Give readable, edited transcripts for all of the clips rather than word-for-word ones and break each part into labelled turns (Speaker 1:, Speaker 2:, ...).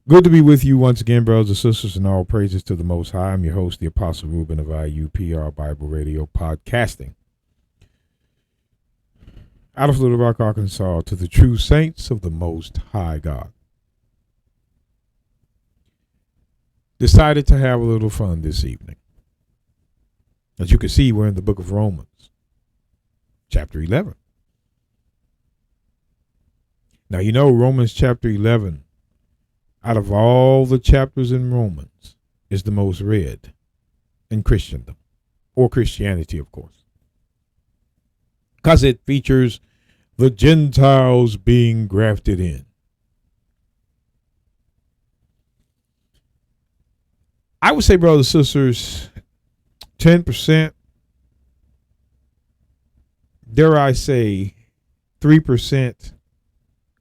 Speaker 1: Good to be with you once again, brothers and sisters, and all praises to the Most High. I'm your host, the Apostle Reuben of IUPR Bible Radio Podcasting. Out of Little Rock, Arkansas, to the true saints of the Most High God. Decided to have a little fun this evening. As you can see, we're in the book of Romans, chapter 11. Now, you know, Romans chapter 11, out of all the chapters in Romans, is the most read in Christendom, or Christianity, of course, because it features the Gentiles being grafted in. I would say, brothers and sisters, 10%, dare I say 3%,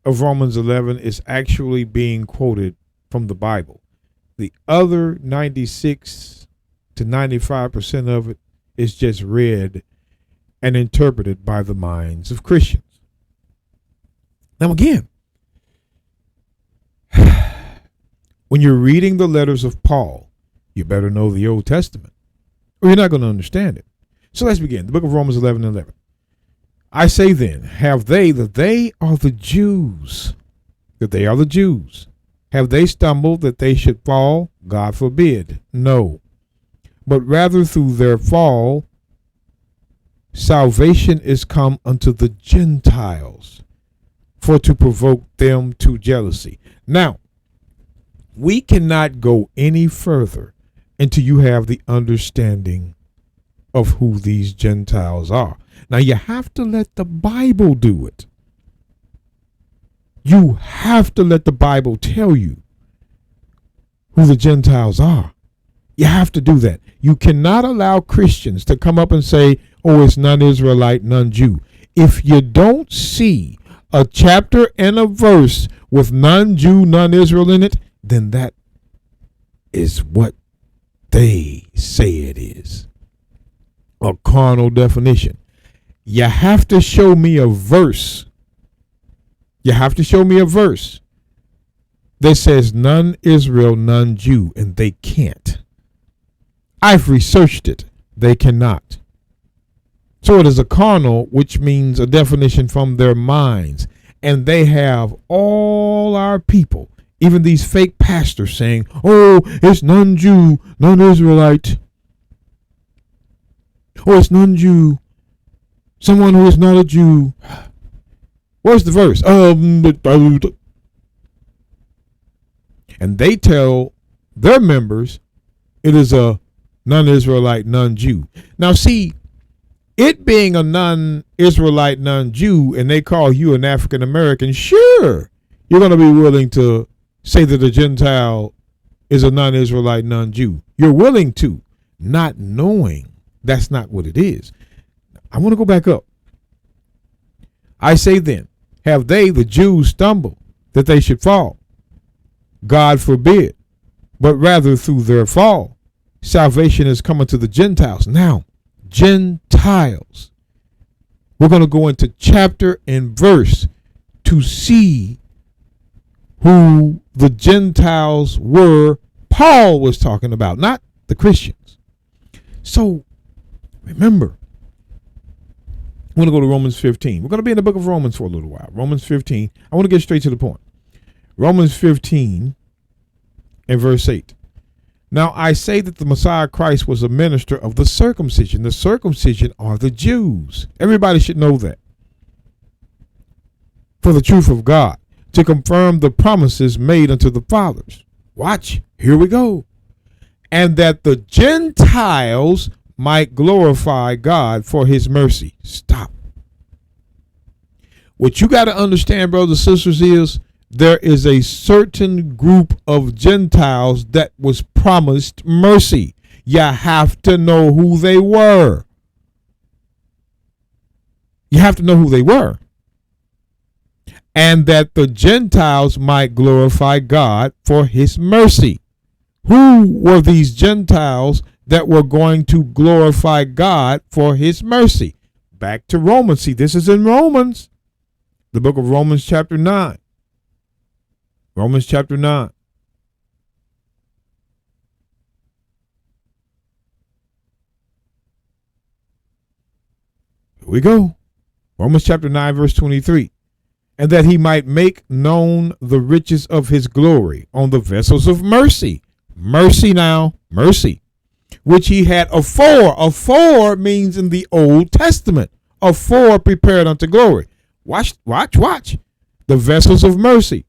Speaker 1: of Romans 11 is actually being quoted from the Bible. The other 96 to 95% of it is just read and interpreted by the minds of Christians. Now again, when you're reading the letters of Paul, you better know the Old Testament, or you're not going to understand it. So let's begin. The book of Romans 11:11. I say then, have they, that they are the Jews, have they stumbled that they should fall? God forbid. No. But rather through their fall, salvation is come unto the Gentiles, for to provoke them to jealousy. Now, we cannot go any further until you have the understanding of who these Gentiles are. Now, you have to let the Bible do it. You have to let the Bible tell you who the Gentiles are. You have to do that. You cannot allow Christians to come up and say, oh, it's none Israelite, none Jew. If you don't see a chapter and a verse with none Jew, none Israel in it, then that is what they say it is. A carnal definition. You have to show me a verse. That says none Israel, none Jew, and they can't. I've researched it. They cannot. So it is a carnal, which means a definition from their minds. And they have all our people, even these fake pastors, saying, oh, it's none Jew, none Israelite. Oh, it's none Jew. Someone who is not a Jew. Where's the verse? And they tell their members it is a non-Israelite, non-Jew. Now, see, it being a non-Israelite, non-Jew, and they call you an African American, sure, you're going to be willing to say that a Gentile is a non-Israelite, non-Jew. You're willing to, not knowing that's not what it is. I want to go back up. I say then, have they, the Jews, stumbled that they should fall? God forbid. But rather through their fall, salvation is coming to the Gentiles. Now, Gentiles. We're going to go into chapter and verse to see who the Gentiles were Paul was talking about, not the Christians. So, remember, I want to go to Romans 15. We're going to be in the book of Romans for a little while. Romans 15. I want to get straight to the point. Romans 15 and verse 8. Now I say that the Messiah Christ was a minister of the circumcision. The circumcision are the Jews. Everybody should know that. For the truth of God, to confirm the promises made unto the fathers. Watch. Here we go. And that the Gentiles might glorify God for his mercy. Stop. What you got to understand, brothers and sisters, is there is a certain group of Gentiles that was promised mercy. You have to know who they were. And that the Gentiles might glorify God for his mercy. Who were these Gentiles that were going to glorify God for his mercy? Back to Romans. See, this is in Romans, the book of Romans chapter 9. Romans chapter 9. we go. Romans chapter 9, verse 23. And that he might make known the riches of his glory on the vessels of mercy. Mercy now, mercy. Which he had afore. Afore means in the Old Testament. Afore prepared unto glory. Watch. The vessels of mercy.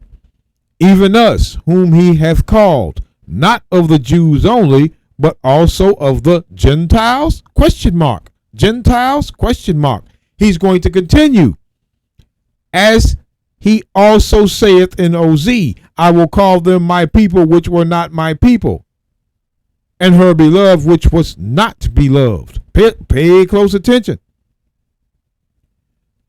Speaker 1: Even us, whom he hath called, not of the Jews only, but also of the Gentiles? Question mark. Gentiles? Question mark. He's going to continue. As he also saith in OZ, I will call them my people which were not my people, and her beloved which was not beloved. Pay close attention.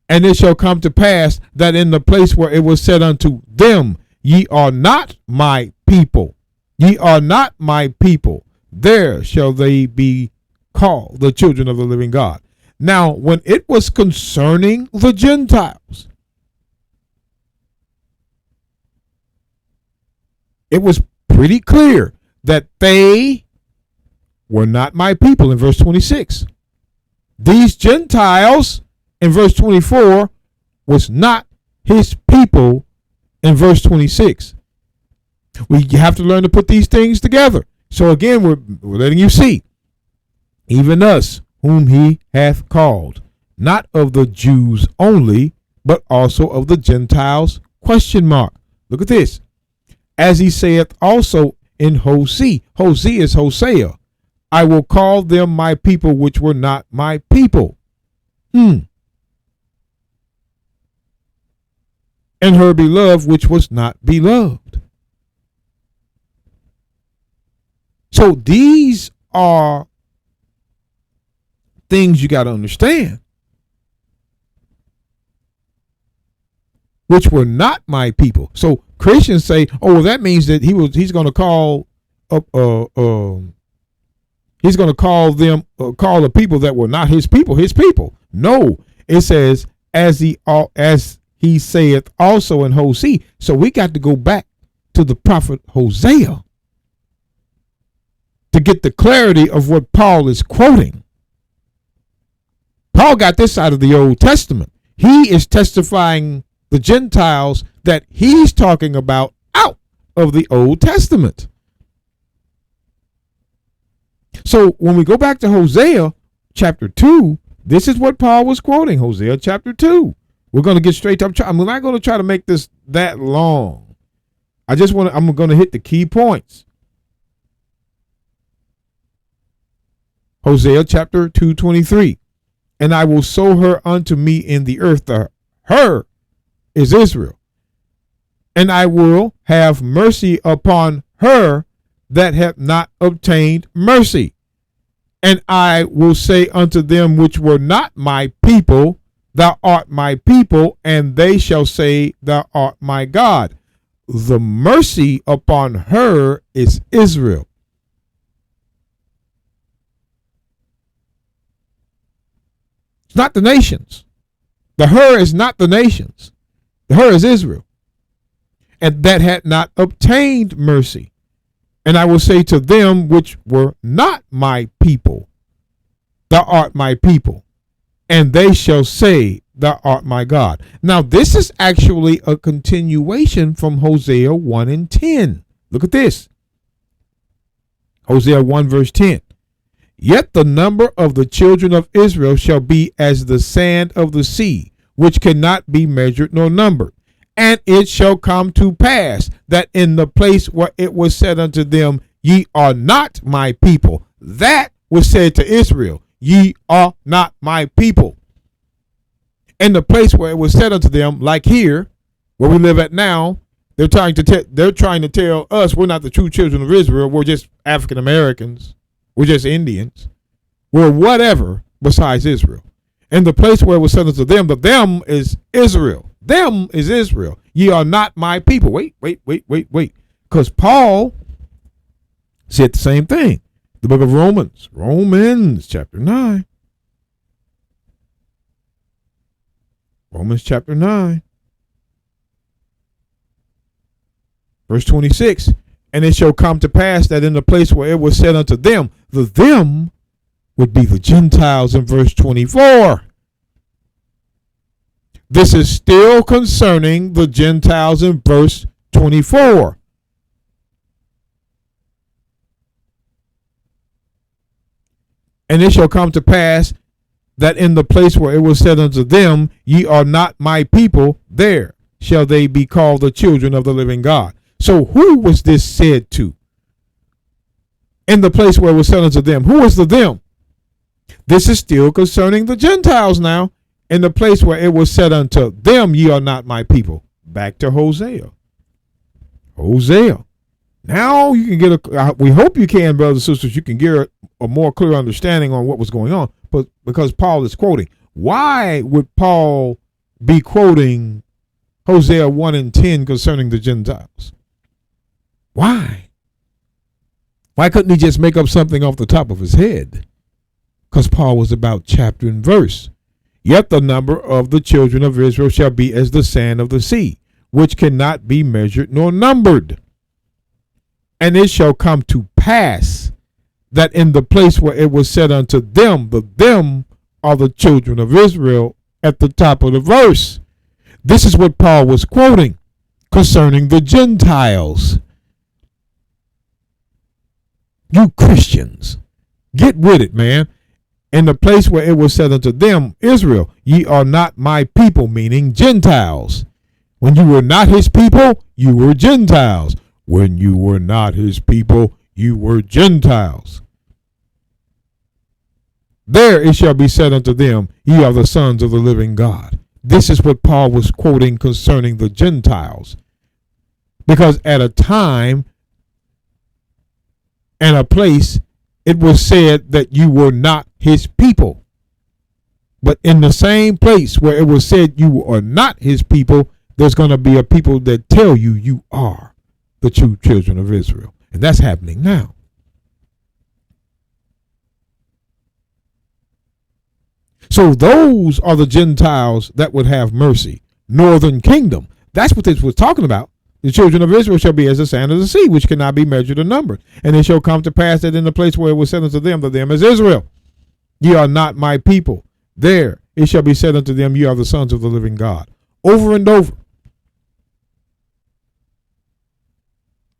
Speaker 1: And it shall come to pass that in the place where it was said unto them, ye are not my people, ye are not my people, there shall they be called the children of the living God. Now, when it was concerning the Gentiles, it was pretty clear that they were not my people in verse 26. These Gentiles in verse 24 was not his people in verse 26. We have to learn to put these things together. So again, we're letting you see, even us, whom he hath called, not of the Jews only, but also of the Gentiles? Question mark. Look at this. As he saith also in Hosea. Hosea is Hosea. I will call them my people which were not my people. And her beloved which was not beloved. So these are things you got to understand, which were not my people. So Christians say, oh, well, that means that he's going to call up he's going to call them call the people that were not his people. No, it says as he saith also in Hosea. So we got to go back to the prophet Hosea to get the clarity of what Paul is quoting. Paul got this out of the Old Testament. He is testifying the Gentiles that he's talking about out of the Old Testament. So when we go back to Hosea chapter 2, this is what Paul was quoting, Hosea chapter 2. We're going to get straight to, I'm not going to try to make this that long. I'm going to hit the key points. Hosea chapter 2:23. And I will sow her unto me in the earth. Her is Israel. And I will have mercy upon her that hath not obtained mercy. And I will say unto them which were not my people, thou art my people, and they shall say, thou art my God. The mercy upon her is Israel. It's not the nations. The her is not the nations. The her is Israel. And that had not obtained mercy. And I will say to them which were not my people, thou art my people, and they shall say, thou art my God. Now, this is actually a continuation from Hosea 1:10. Look at this. Hosea 1 verse 10. Yet the number of the children of Israel shall be as the sand of the sea, which cannot be measured nor numbered. And it shall come to pass that in the place where it was said unto them, ye are not my people, that was said to Israel, ye are not my people. In the place where it was said unto them, like here, where we live at now, they're trying to tell us we're not the true children of Israel. We're just African Americans. We're just Indians. We're whatever besides Israel. In the place where it was said unto them, the them is Israel. Them is Israel. Ye are not my people. Wait. Because Paul said the same thing. The book of Romans chapter 9. Romans chapter 9. Verse 26. And it shall come to pass that in the place where it was said unto them, the them would be the Gentiles in verse 24. This is still concerning the Gentiles in verse 24. And it shall come to pass that in the place where it was said unto them, ye are not my people, there shall they be called the children of the living God. So who was this said to? In the place where it was said unto them. Who was the them? This is still concerning the Gentiles now. In the place where it was said unto them, ye are not my people. Back to Hosea. Hosea. Now you can get we hope you can, brothers and sisters, you can get a more clear understanding on what was going on. But because Paul is quoting, why would Paul be quoting Hosea 1 and 10 concerning the Gentiles? Why? Why couldn't he just make up something off the top of his head? Because Paul was about chapter and verse. Yet the number of the children of Israel shall be as the sand of the sea, which cannot be measured nor numbered. And it shall come to pass that in the place where it was said unto them, the them are the children of Israel at the top of the verse. This is what Paul was quoting concerning the Gentiles. You Christians, get with it, man. In the place where it was said unto them, Israel, ye are not my people, meaning Gentiles. When you were not his people, you were Gentiles. When you were not his people, you were Gentiles. There it shall be said unto them, ye are the sons of the living God. This is what Paul was quoting concerning the Gentiles. Because at a time and a place, it was said that you were not his people. But in the same place where it was said you are not his people, there's going to be a people that tell you you are the true children of Israel. And that's happening now. So those are the Gentiles that would have mercy. Northern kingdom. That's what this was talking about. The children of Israel shall be as the sand of the sea, which cannot be measured or numbered. And it shall come to pass that in the place where it was said unto them, that them is Israel. Ye are not my people. There it shall be said unto them, ye are the sons of the living God. Over and over.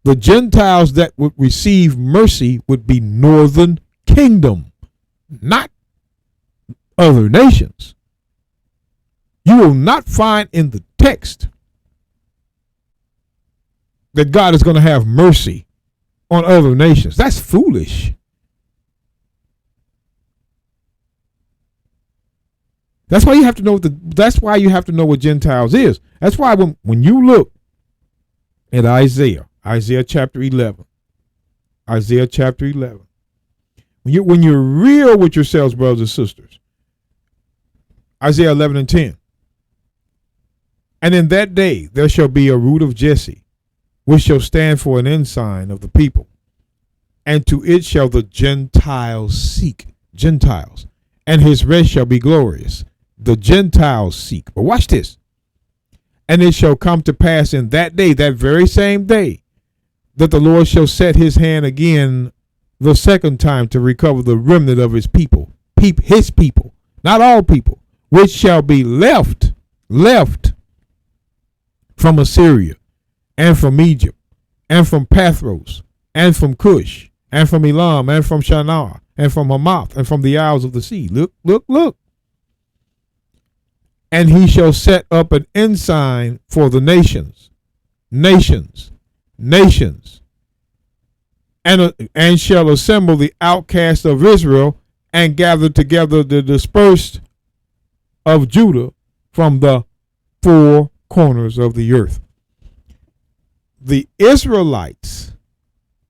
Speaker 1: The Gentiles that would receive mercy would be northern kingdom, not other nations. You will not find in the text that God is going to have mercy on other nations. That's foolish. That's why you have to know that's why you have to know what Gentiles is. That's why when you look at Isaiah chapter 11. Isaiah chapter 11. When you're real with yourselves, brothers and sisters. Isaiah 11 and 10. And in that day there shall be a root of Jesse, which shall stand for an ensign of the people. And to it shall the Gentiles seek. Gentiles. And his rest shall be glorious. The Gentiles seek. But watch this. And it shall come to pass in that day, that very same day, that the Lord shall set his hand again the second time to recover the remnant of his people. His people. Not all people. Which shall be left from Assyria, and from Egypt, and from Pathros, and from Cush, and from Elam, and from Shinar, and from Hamath, and from the isles of the sea. Look. And he shall set up an ensign for the nations, and shall assemble the outcasts of Israel, and gather together the dispersed of Judah from the four corners of the earth. The Israelites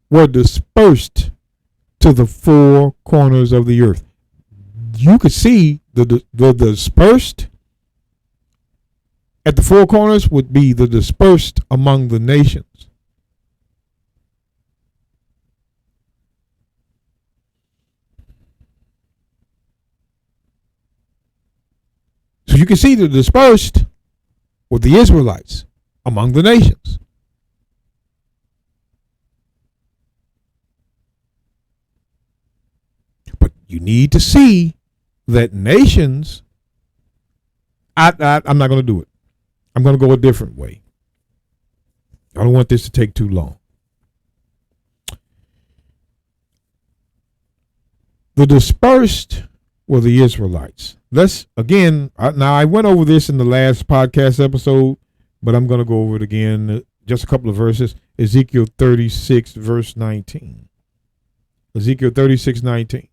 Speaker 1: were dispersed to the four corners of the earth. You could see the dispersed at the four corners would be the dispersed among the nations. So you can see the dispersed with the Israelites among the nations. But you need to see that nations I'm not going to do it. I'm going to go a different way. I don't want this to take too long. The dispersed were the Israelites. Let's, again, now I went over this in the last podcast episode, but I'm going to go over it again. Just a couple of verses. Ezekiel 36, verse 19. Ezekiel 36, 19.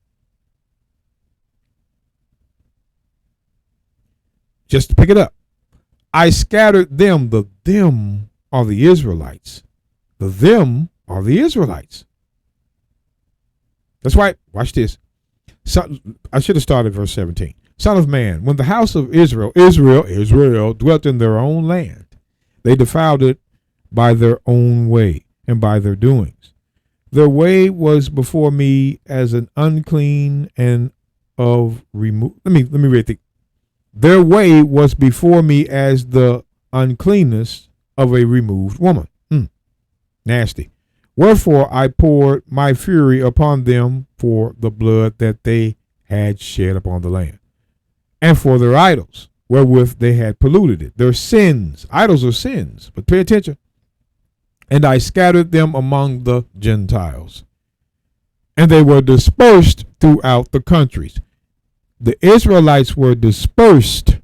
Speaker 1: Just to pick it up. I scattered them. The them are the Israelites. The them are the Israelites. That's right. Watch this. I should have started verse 17. Son of man, when the house of Israel dwelt in their own land, they defiled it by their own way and by their doings. Their way was before me as an unclean and of remove. Let me read it. Their way was before me as the uncleanness of a removed woman. Nasty. Wherefore I poured my fury upon them for the blood that they had shed upon the land, and for their idols, wherewith they had polluted it. Their sins, idols are sins, but pay attention. And I scattered them among the Gentiles, and they were dispersed throughout the countries. The Israelites were dispersed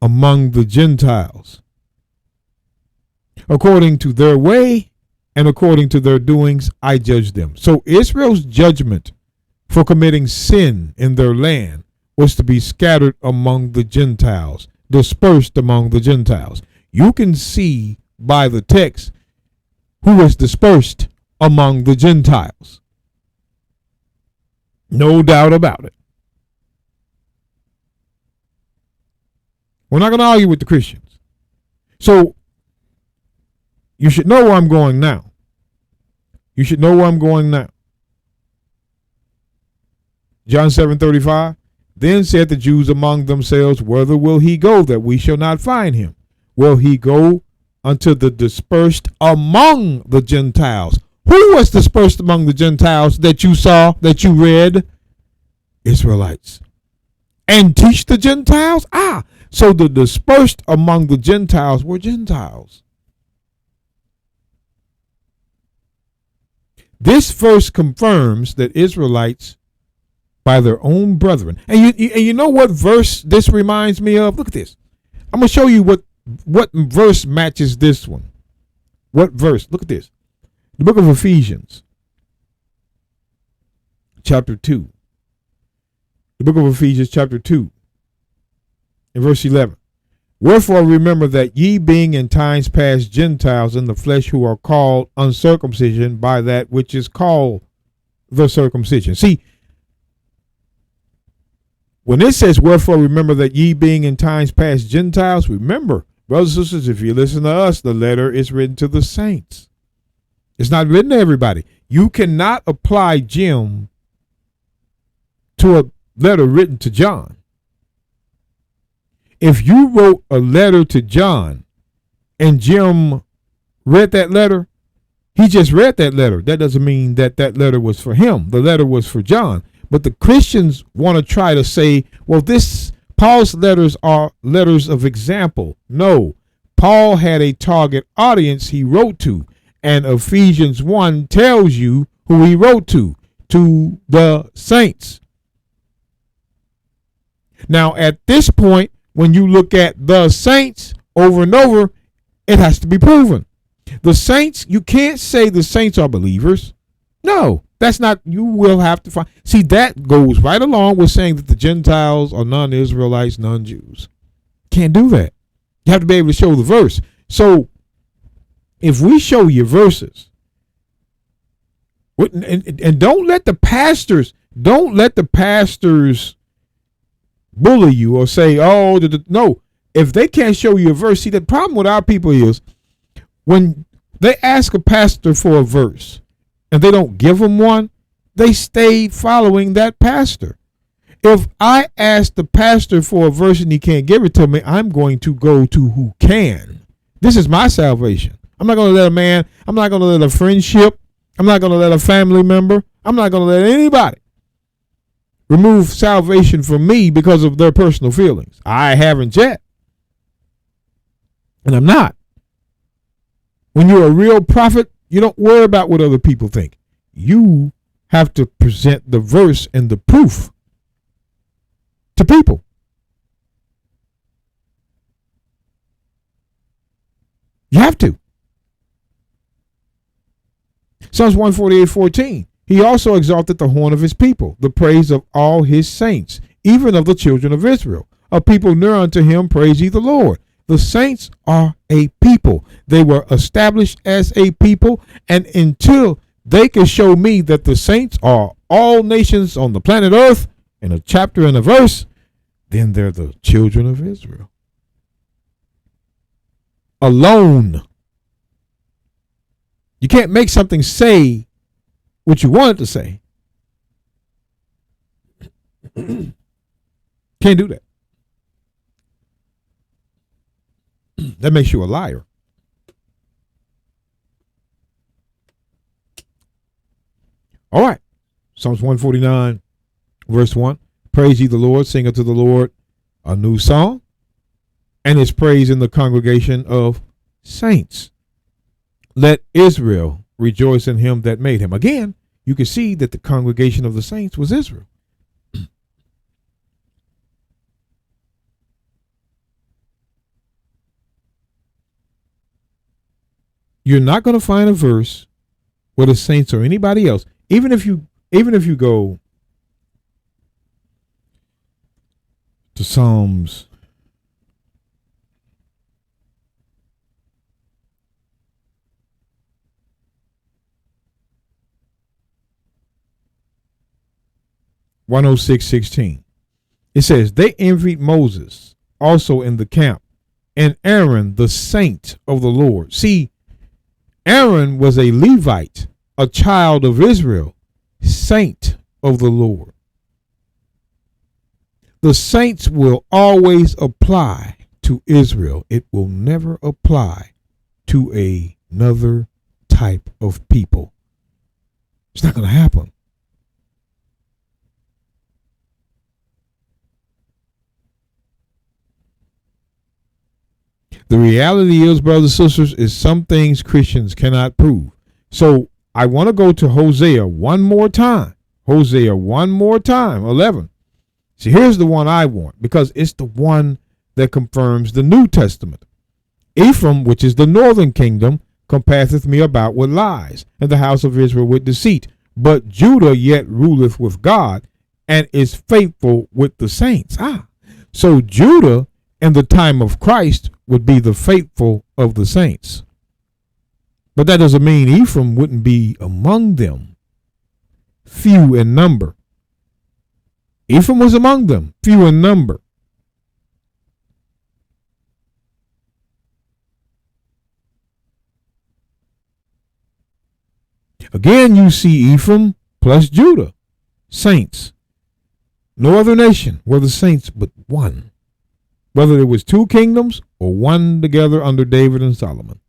Speaker 1: among the Gentiles, according to their way and according to their doings, I judge them. So Israel's judgment for committing sin in their land was to be scattered among the Gentiles, dispersed among the Gentiles. You can see by the text who was dispersed among the Gentiles. No doubt about it. We're not going to argue with the Christians. So you should know where I'm going now. You should know where I'm going now. John 7:35. Then said the Jews among themselves, whither will he go that we shall not find him? Will he go unto the dispersed among the Gentiles? Who was dispersed among the Gentiles that you saw, that you read? Israelites. And teach the Gentiles? So the dispersed among the Gentiles were Gentiles. This verse confirms that Israelites by their own brethren. And you know what verse this reminds me of? Look at this. I'm going to show you what verse matches this one. What verse? Look at this. The book of Ephesians, chapter 2. The book of Ephesians, chapter 2, in verse 11. Wherefore remember that ye being in times past Gentiles in the flesh, who are called uncircumcision by that which is called the circumcision. See, when it says, wherefore remember that ye being in times past Gentiles, remember, brothers and sisters, if you listen to us, the letter is written to the saints. It's not written to everybody. You cannot apply Jim to a letter written to John. If you wrote a letter to John and Jim read that letter, he just read that letter. That doesn't mean that that letter was for him. The letter was for John. But the Christians want to try to say, well, Paul's letters are letters of example. No, Paul had a target audience he wrote to. And Ephesians 1 tells you who he wrote to the saints. Now, at this point, when you look at the saints over and over, it has to be proven. The saints, you can't say the saints are believers. No, that's not, you will have to find. See, that goes right along with saying that the Gentiles are non-Israelites, non-Jews. Can't do that. You have to be able to show the verse. So if we show you verses, and don't let the pastors bully you or say, oh, no. If they can't show you a verse, see, the problem with our people is when they ask a pastor for a verse and they don't give them one, they stay following that pastor. If I ask the pastor for a verse and he can't give it to me, I'm going to go to who can. This is my salvation. I'm not going to let a man, I'm not going to let a friendship, I'm not going to let a family member, I'm not going to let anybody remove salvation from me because of their personal feelings. I haven't yet. And I'm not. When you're a real prophet, you don't worry about what other people think. You have to present the verse and the proof to people. You have to. Psalms 148:14. He also exalted the horn of his people, the praise of all his saints, even of the children of Israel. A people near unto him, praise ye the Lord. The saints are a people. They were established as a people, and until they can show me that the saints are all nations on the planet Earth in a chapter and a verse, then they're the children of Israel. Alone. You can't make something say what you want it to say. Can't do that. That makes you a liar. All right. Psalms 149, verse 1. Praise ye the Lord, sing unto the Lord a new song, and his praise in the congregation of saints. Let Israel rejoice in him that made him. Again, you can see that the congregation of the saints was Israel. You're not going to find a verse where the saints or anybody else, even if you go to Psalms 106:16. It says, they envied Moses also in the camp, and Aaron the saint of the Lord. See, Aaron was a Levite, a child of Israel, saint of the Lord. The saints will always apply to Israel. It will never apply to another type of people. It's not going to happen. The reality is, brothers and sisters, is some things Christians cannot prove. So I want to go to Hosea one more time. Hosea one more time, 11. See, here's the one I want, because it's the one that confirms the New Testament. Ephraim, which is the northern kingdom, compasseth me about with lies, and the house of Israel with deceit. But Judah yet ruleth with God, and is faithful with the saints. So Judah in the time of Christ would be the faithful of the saints. But that doesn't mean Ephraim wouldn't be among them, few in number. Ephraim was among them, few in number. Again, you see Ephraim plus Judah, saints. No other nation were the saints but one, whether it was two kingdoms or one together under David and Solomon.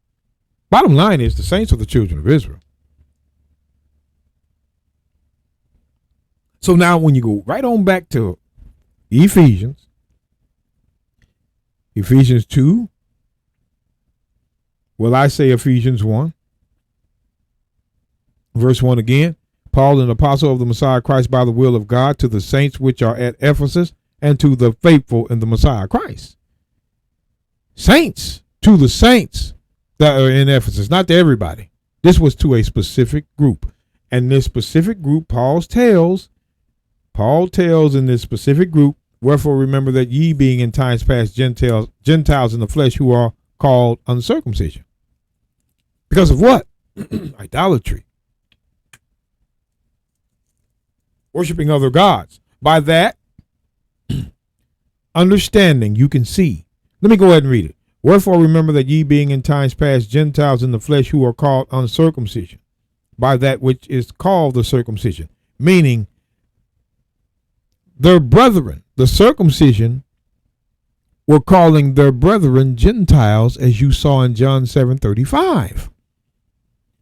Speaker 1: Bottom line is, the saints are the children of Israel. So now when you go right on back to Ephesians 2, well, I say Ephesians 1, verse 1 again. Paul, an apostle of the Messiah Christ by the will of God, to the saints which are at Ephesus, and to the faithful in the Messiah Christ. Saints, to the saints that are in Ephesus, not to everybody. This was to a specific group. And this specific group, Paul tells in this specific group, wherefore remember that ye being in times past Gentiles in the flesh, who are called uncircumcision. Because of what? Idolatry. Worshiping other gods. By that understanding, you can see. Let me go ahead and read it. Wherefore remember that ye being in times past Gentiles in the flesh, who are called uncircumcision, by that which is called the circumcision, meaning their brethren. The circumcision were calling their brethren Gentiles, as you saw in John 7:35.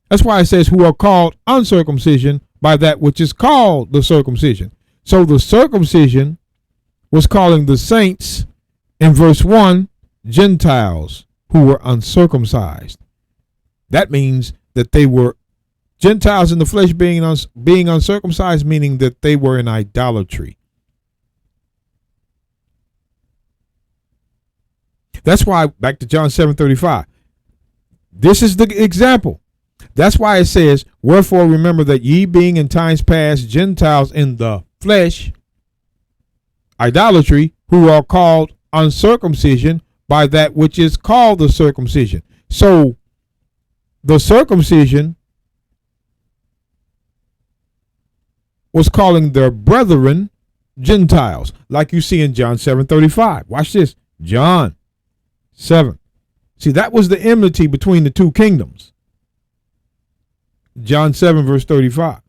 Speaker 1: That's why it says, who are called uncircumcision by that which is called the circumcision. So the circumcision was calling the saints in verse 1 Gentiles, who were uncircumcised. That means that they were Gentiles in the flesh, being uncircumcised, meaning that they were in idolatry. That's why, back to John 7:35, this is the example. That's why it says, wherefore remember that ye being in times past Gentiles in the flesh, idolatry, who are called uncircumcision by that which is called the circumcision. So the circumcision was calling their brethren Gentiles, like you see in John 7:35. Watch this. John 7. See, that was the enmity between the two kingdoms. John 7 verse 35.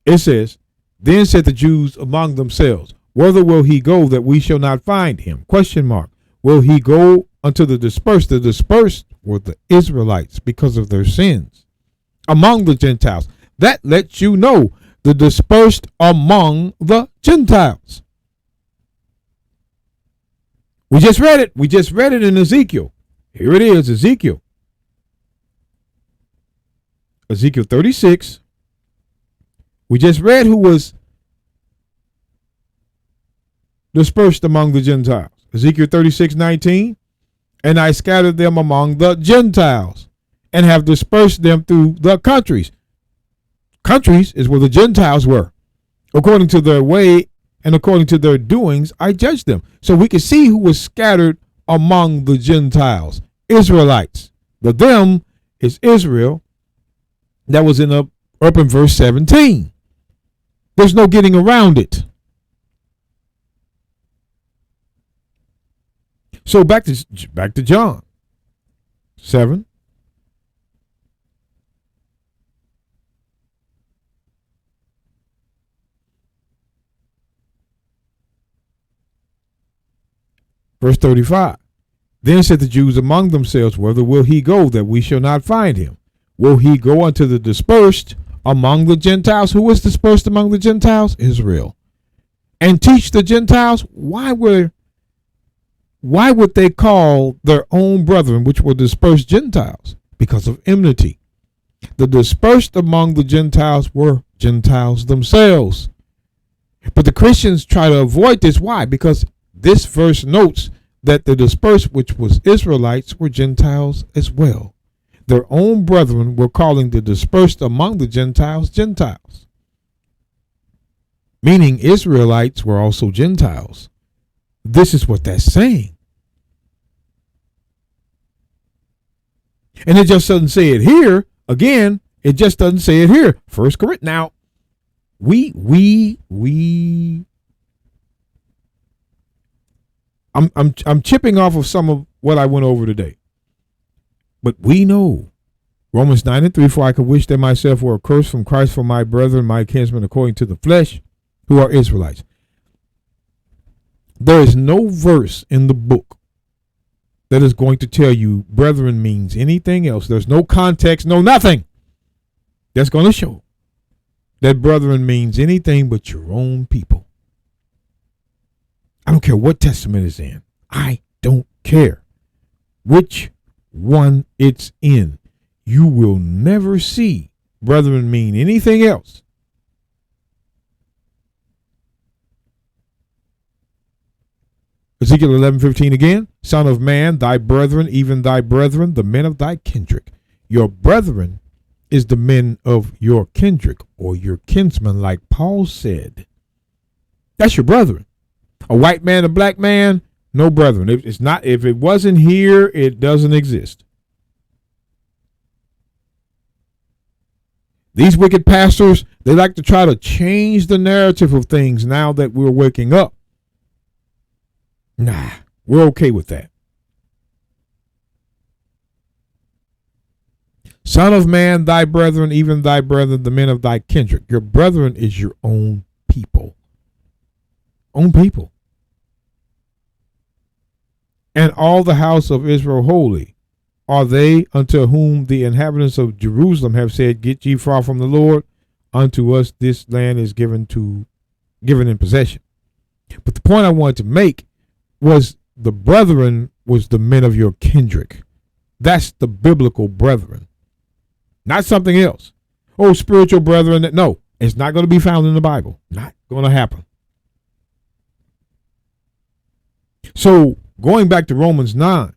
Speaker 1: It says, then said the Jews among themselves, whither will he go that we shall not find him? Question mark. Will he go unto the dispersed? The dispersed were the Israelites because of their sins among the Gentiles. That lets you know the dispersed among the Gentiles. We just read it. We just read it in Ezekiel. Here it is, Ezekiel. Ezekiel 36. We just read who was dispersed among the Gentiles. Ezekiel 36:19. And I scattered them among the Gentiles and have dispersed them through the countries. Countries is where the Gentiles were. According to their way and according to their doings, I judged them. So we can see who was scattered among the Gentiles. Israelites. The them is Israel. That was up in verse 17. There's no getting around it. So back to John 7. Verse 35. Then said the Jews among themselves, whither will he go that we shall not find him? Will he go unto the dispersed among the Gentiles? Who was dispersed among the Gentiles? Israel. And teach the Gentiles? Why would they call their own brethren, which were dispersed, Gentiles? Because of enmity. The dispersed among the Gentiles were Gentiles themselves. But the Christians try to avoid this. Why? Because this verse notes that the dispersed, which was Israelites, were Gentiles as well. Their own brethren were calling the dispersed among the Gentiles, Gentiles. Meaning Israelites were also Gentiles. This is what that's saying. And it just doesn't say it here. Again, it just doesn't say it here. 1 Corinthians. Now, I'm chipping off of some of what I went over today. But we know Romans 9:3, for I could wish that myself were accursed from Christ for my brethren, my kinsmen, according to the flesh, who are Israelites. There is no verse in the book that is going to tell you brethren means anything else. There's no context, no nothing that's going to show that brethren means anything but your own people. I don't care what testament it's in. I don't care which one it's in. You will never see brethren mean anything else. Ezekiel 11:15 again. Son of man, thy brethren, even thy brethren, the men of thy kindred. Your brethren is the men of your kindred or your kinsmen, like Paul said. That's your brethren. A white man, a black man, no brethren. If it wasn't here, it doesn't exist. These wicked pastors, they like to try to change the narrative of things now that we're waking up. Nah, we're okay with that. Son of man, thy brethren, even thy brethren, the men of thy kindred. Your brethren is your own people. Own people. And all the house of Israel holy are they unto whom the inhabitants of Jerusalem have said, get ye far from the Lord, unto us this land is given in possession. But the point I wanted to make was the brethren was the men of your kindred. That's the biblical brethren, not something else. Oh, spiritual brethren. No, it's not going to be found in the Bible. Not going to happen. So going back to Romans 9,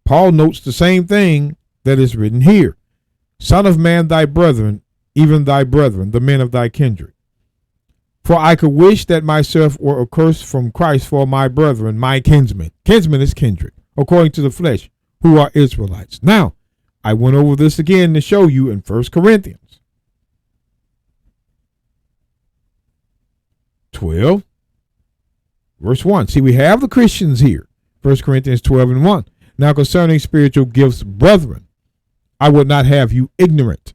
Speaker 1: Paul notes the same thing that is written here. Son of man, thy brethren, even thy brethren, the men of thy kindred. For I could wish that myself were accursed from Christ for my brethren, my kinsmen. Kinsmen is kindred, according to the flesh, who are Israelites. Now, I went over this again to show you in 1 Corinthians 12, verse 1. See, we have the Christians here. 1 Corinthians 12 and 1. Now concerning spiritual gifts, brethren, I would not have you ignorant.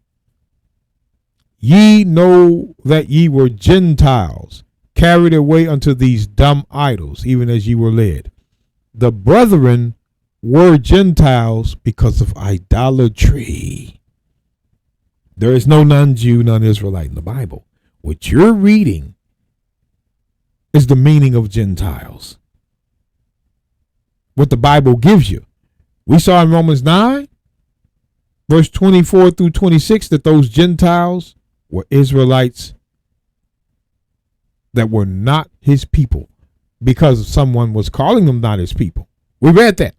Speaker 1: Ye know that ye were Gentiles, carried away unto these dumb idols, even as ye were led. The brethren were Gentiles because of idolatry. There is no non-Jew, non-Israelite in the Bible. What you're reading is the meaning of Gentiles. What the Bible gives you. We saw in Romans 9, verse 24 through 26, that those Gentiles were Israelites that were not his people because someone was calling them not his people. We read that.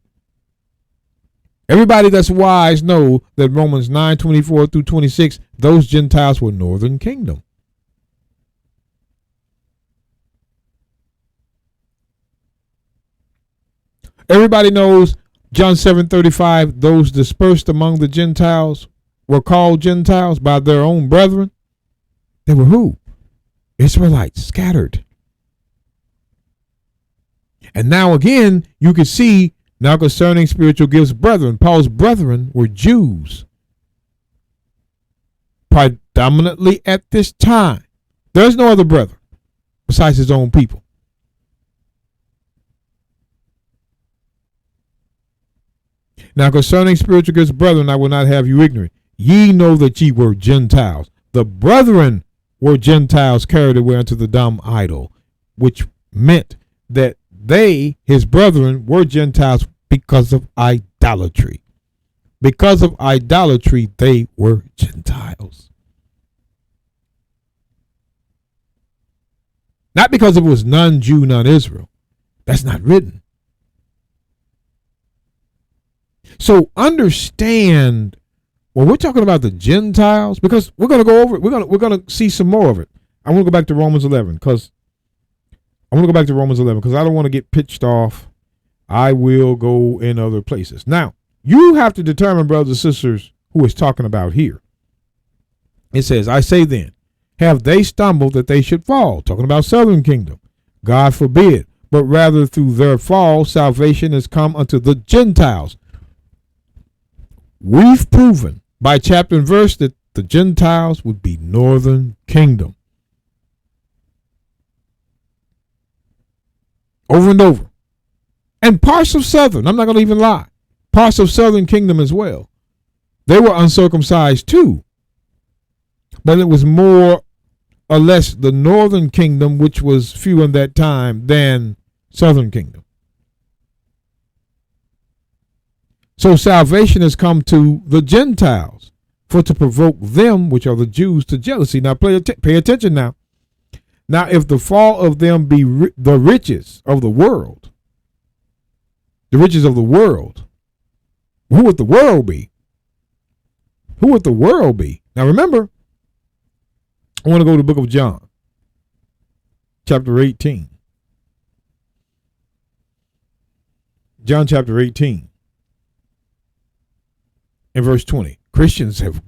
Speaker 1: Everybody that's wise know that Romans 9, 24 through 26, those Gentiles were northern kingdom. Everybody knows John 7:35, those dispersed among the Gentiles were called Gentiles by their own brethren. They were who? Israelites, scattered. And now again, you can see now concerning spiritual gifts, brethren. Paul's brethren were Jews. Predominantly at this time. There's no other brethren besides his own people. Now concerning spiritual gifts, brethren, I will not have you ignorant. Ye know that ye were Gentiles. The brethren were Gentiles carried away unto the dumb idol, which meant that they, his brethren, were Gentiles because of idolatry. Because of idolatry, they were Gentiles. Not because it was non-Jew, non-Israel. That's not written. So understand when we're talking about the Gentiles, because we're going to go over it. We're going to see some more of it. I want to go back to Romans 11 because I don't want to get pitched off. I will go in other places. Now, you have to determine, brothers and sisters, who is talking about here. It says, I say then, have they stumbled that they should fall? Talking about southern kingdom. God forbid. But rather through their fall, salvation has come unto the Gentiles. We've proven by chapter and verse that the Gentiles would be northern kingdom. Over and over. And parts of southern, I'm not going to even lie, parts of southern kingdom as well. They were uncircumcised too. But it was more or less the northern kingdom, which was few in that time, than southern kingdom. So salvation has come to the Gentiles for to provoke them, which are the Jews, to jealousy. Now pay attention now. Now if the fall of them be the riches of the world, who would the world be? Who would the world be? Now remember, I want to go to the book of John, chapter 18. John chapter 18. In verse 20, Christians have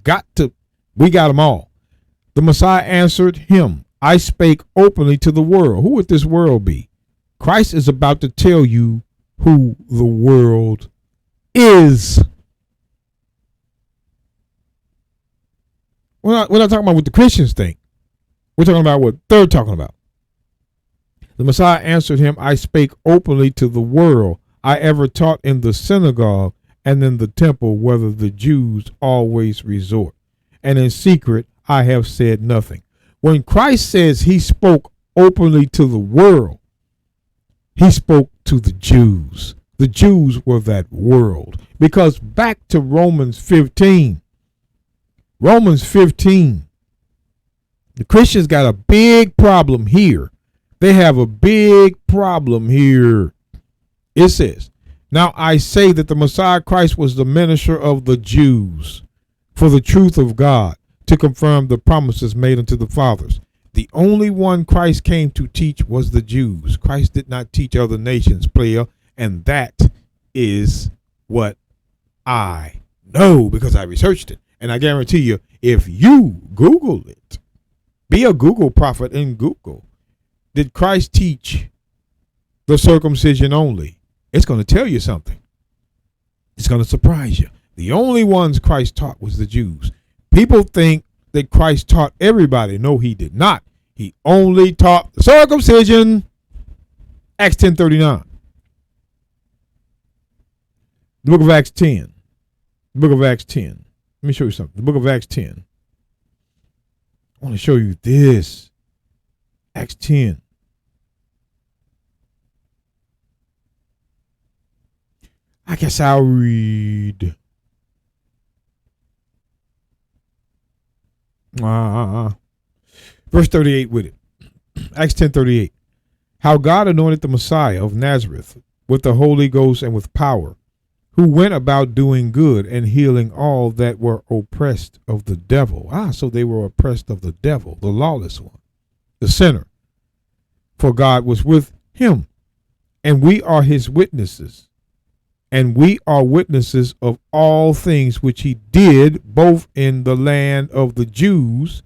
Speaker 1: we got them all. The Messiah answered him, I spake openly to the world. Who would this world be? Christ is about to tell you who the world is. We're not talking about what the Christians think. We're talking about what they're talking about. The Messiah answered him, I spake openly to the world. I ever taught in the synagogue and in the temple, whether the Jews always resort. And in secret, I have said nothing. When Christ says he spoke openly to the world, he spoke to the Jews. The Jews were that world. Because back to Romans 15. Romans 15. The Christians got a big problem here. They have a big problem here. It says, now I say that the Messiah Christ was the minister of the Jews for the truth of God, to confirm the promises made unto the fathers. The only one Christ came to teach was the Jews. Christ did not teach other nations, player. And that is what I know, because I researched it. And I guarantee you, if you Google it, be a Google prophet in Google. Did Christ teach the circumcision only? It's going to tell you something. It's going to surprise you. The only ones Christ taught was the Jews. People think that Christ taught everybody. No, he did not. He only taught the circumcision. Acts 10:39. The book of Acts 10. The book of Acts 10. Let me show you something. The book of Acts 10. I want to show you this. Acts 10. I guess I'll read. Verse 38 with it. Acts 10:38. How God anointed the Messiah of Nazareth with the Holy Ghost and with power, who went about doing good and healing all that were oppressed of the devil. So they were oppressed of the devil, the lawless one, the sinner. For God was with him, and we are his witnesses. And we are witnesses of all things which he did, both in the land of the Jews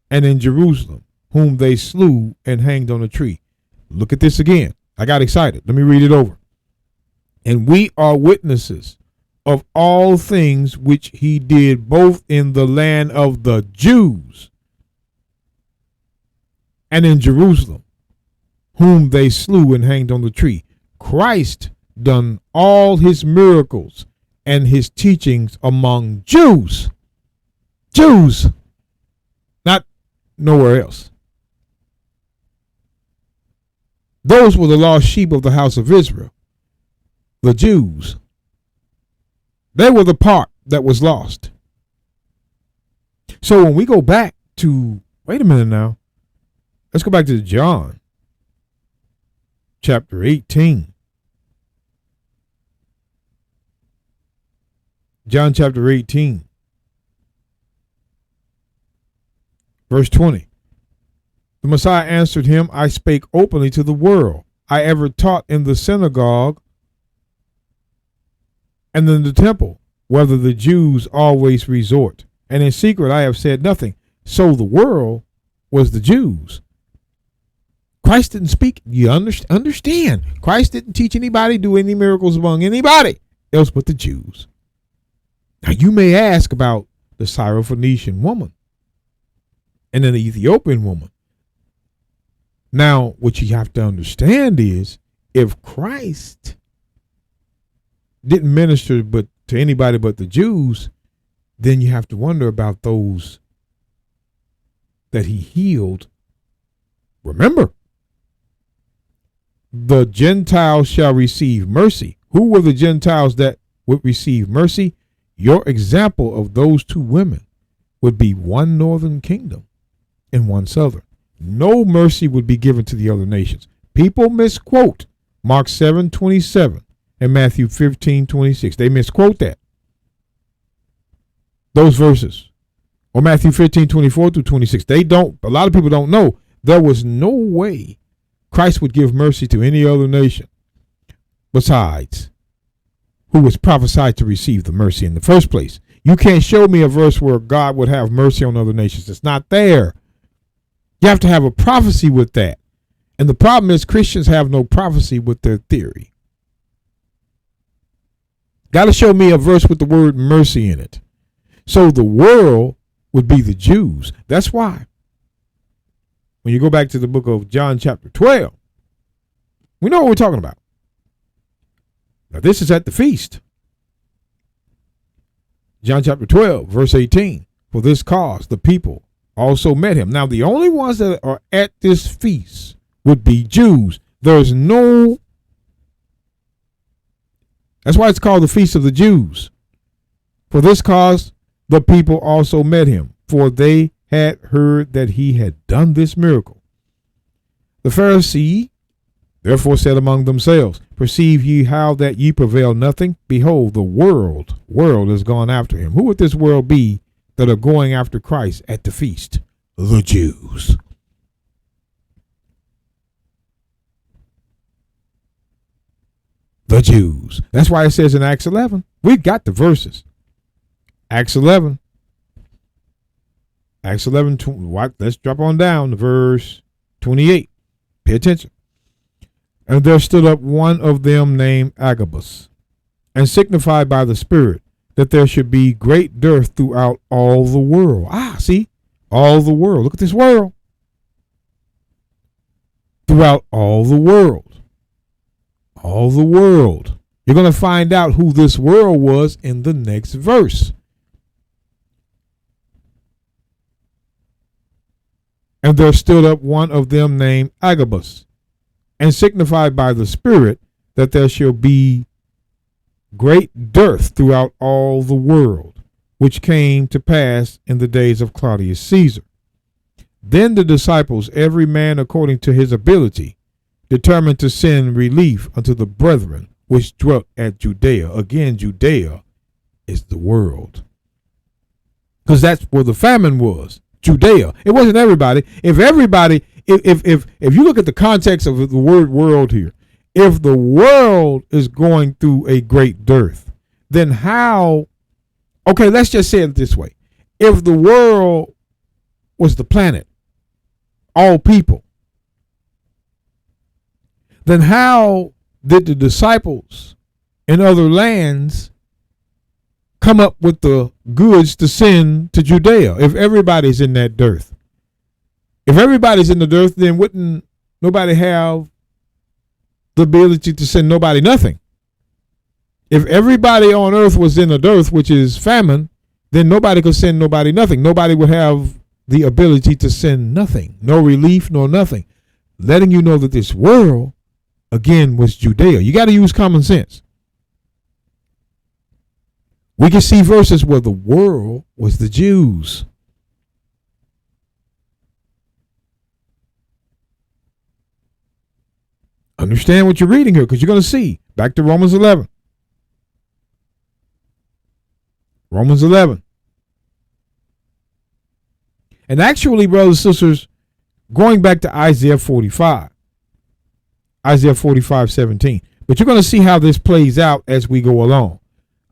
Speaker 1: and in Jerusalem, whom they slew and hanged on a tree. Look at this again. I got excited. Let me read it over. And we are witnesses of all things which he did, both in the land of the Jews and in Jerusalem, whom they slew and hanged on the tree. Christ done all his miracles and his teachings among Jews. Jews, not nowhere else. Those were the lost sheep of the house of Israel, the Jews. They were the part that was lost. So when we go back to, wait a minute now, let's go back to John chapter 18. John chapter 18, verse 20. The Messiah answered him, I spake openly to the world. I ever taught in the synagogue and in the temple, whether the Jews always resort. And in secret I have said nothing. So the world was the Jews. Christ didn't speak. You understand. Christ didn't teach anybody, do any miracles among anybody else but the Jews. Now you may ask about the Syrophoenician woman and then the Ethiopian woman. Now, what you have to understand is, if Christ didn't minister but to anybody but the Jews, then you have to wonder about those that he healed. Remember, the Gentiles shall receive mercy. Who were the Gentiles that would receive mercy? Your example of those two women would be one northern kingdom and one southern. No mercy would be given to the other nations. People misquote Mark 7:27 and Matthew 15:26. They misquote that. Those verses. Or Matthew 15:24 through 26. They don't, a lot of people don't know. There was no way Christ would give mercy to any other nation besides who was prophesied to receive the mercy in the first place. You can't show me a verse where God would have mercy on other nations. It's not there. You have to have a prophecy with that. And the problem is Christians have no prophecy with their theory. Got to show me a verse with the word mercy in it. So the world would be the Jews. That's why when you go back to the book of John chapter 12, we know what we're talking about. Now this is at the feast. John chapter 12, verse 18. For this cause the people also met him. Now, the only ones that are at this feast would be Jews. That's why it's called the Feast of the Jews. For this cause, the people also met him, for they had heard that he had done this miracle. The Pharisee therefore said among themselves, perceive ye how that ye prevail nothing? Behold, the world is gone after him. Who would this world be that are going after Christ at the feast? The Jews. The Jews. That's why it says in Acts 11. We've got the verses. Acts 11. Acts 11. Let's drop on down to verse 28. Pay attention. And there stood up one of them named Agabus, and signified by the Spirit that there should be great dearth throughout all the world. See? All the world. Look at this world. Throughout all the world. All the world. You're going to find out who this world was in the next verse. And there stood up one of them named Agabus, and signified by the Spirit that there shall be great dearth throughout all the world, which came to pass in the days of Claudius Caesar. Then the disciples, every man according to his ability, determined to send relief unto the brethren which dwelt at Judea. Again, Judea is the world, because that's where the famine was. Judea. It wasn't everybody. If you look at the context of the word world here, if the world is going through a great dearth, then how? Okay, let's just say it this way. If the world was the planet, all people, then how did the disciples in other lands come up with the goods to send to Judea if everybody's in that dearth? If everybody's in the dearth, then wouldn't nobody have the ability to send nobody nothing? If everybody on earth was in the dearth, which is famine, then nobody could send nobody nothing. Nobody would have the ability to send nothing, no relief, no nothing. Letting you know that this world, again, was Judea. You got to use common sense. We can see verses where the world was the Jews. Understand what you're reading here, because you're going to see. Back to Romans 11. Romans 11. And actually, brothers and sisters, going back to Isaiah 45. Isaiah 45:17. But you're going to see how this plays out as we go along.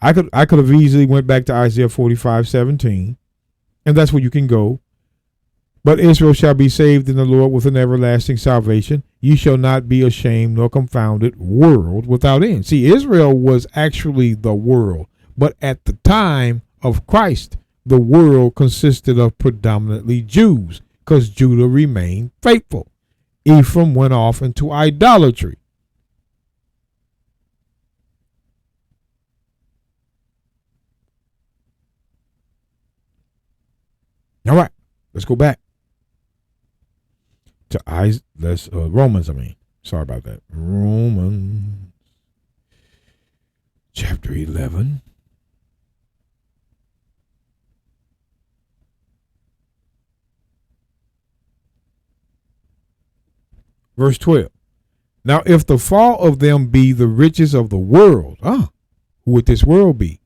Speaker 1: I could have easily went back to Isaiah 45:17, and that's where you can go. But Israel shall be saved in the Lord with an everlasting salvation. Ye shall not be ashamed nor confounded, world without end. See, Israel was actually the world, but at the time of Christ, the world consisted of predominantly Jews, because Judah remained faithful. Ephraim went off into idolatry. All right, let's go back to Romans. Sorry about that. Romans chapter 11. Verse 12. Now, if the fall of them be the riches of the world, who would this world be?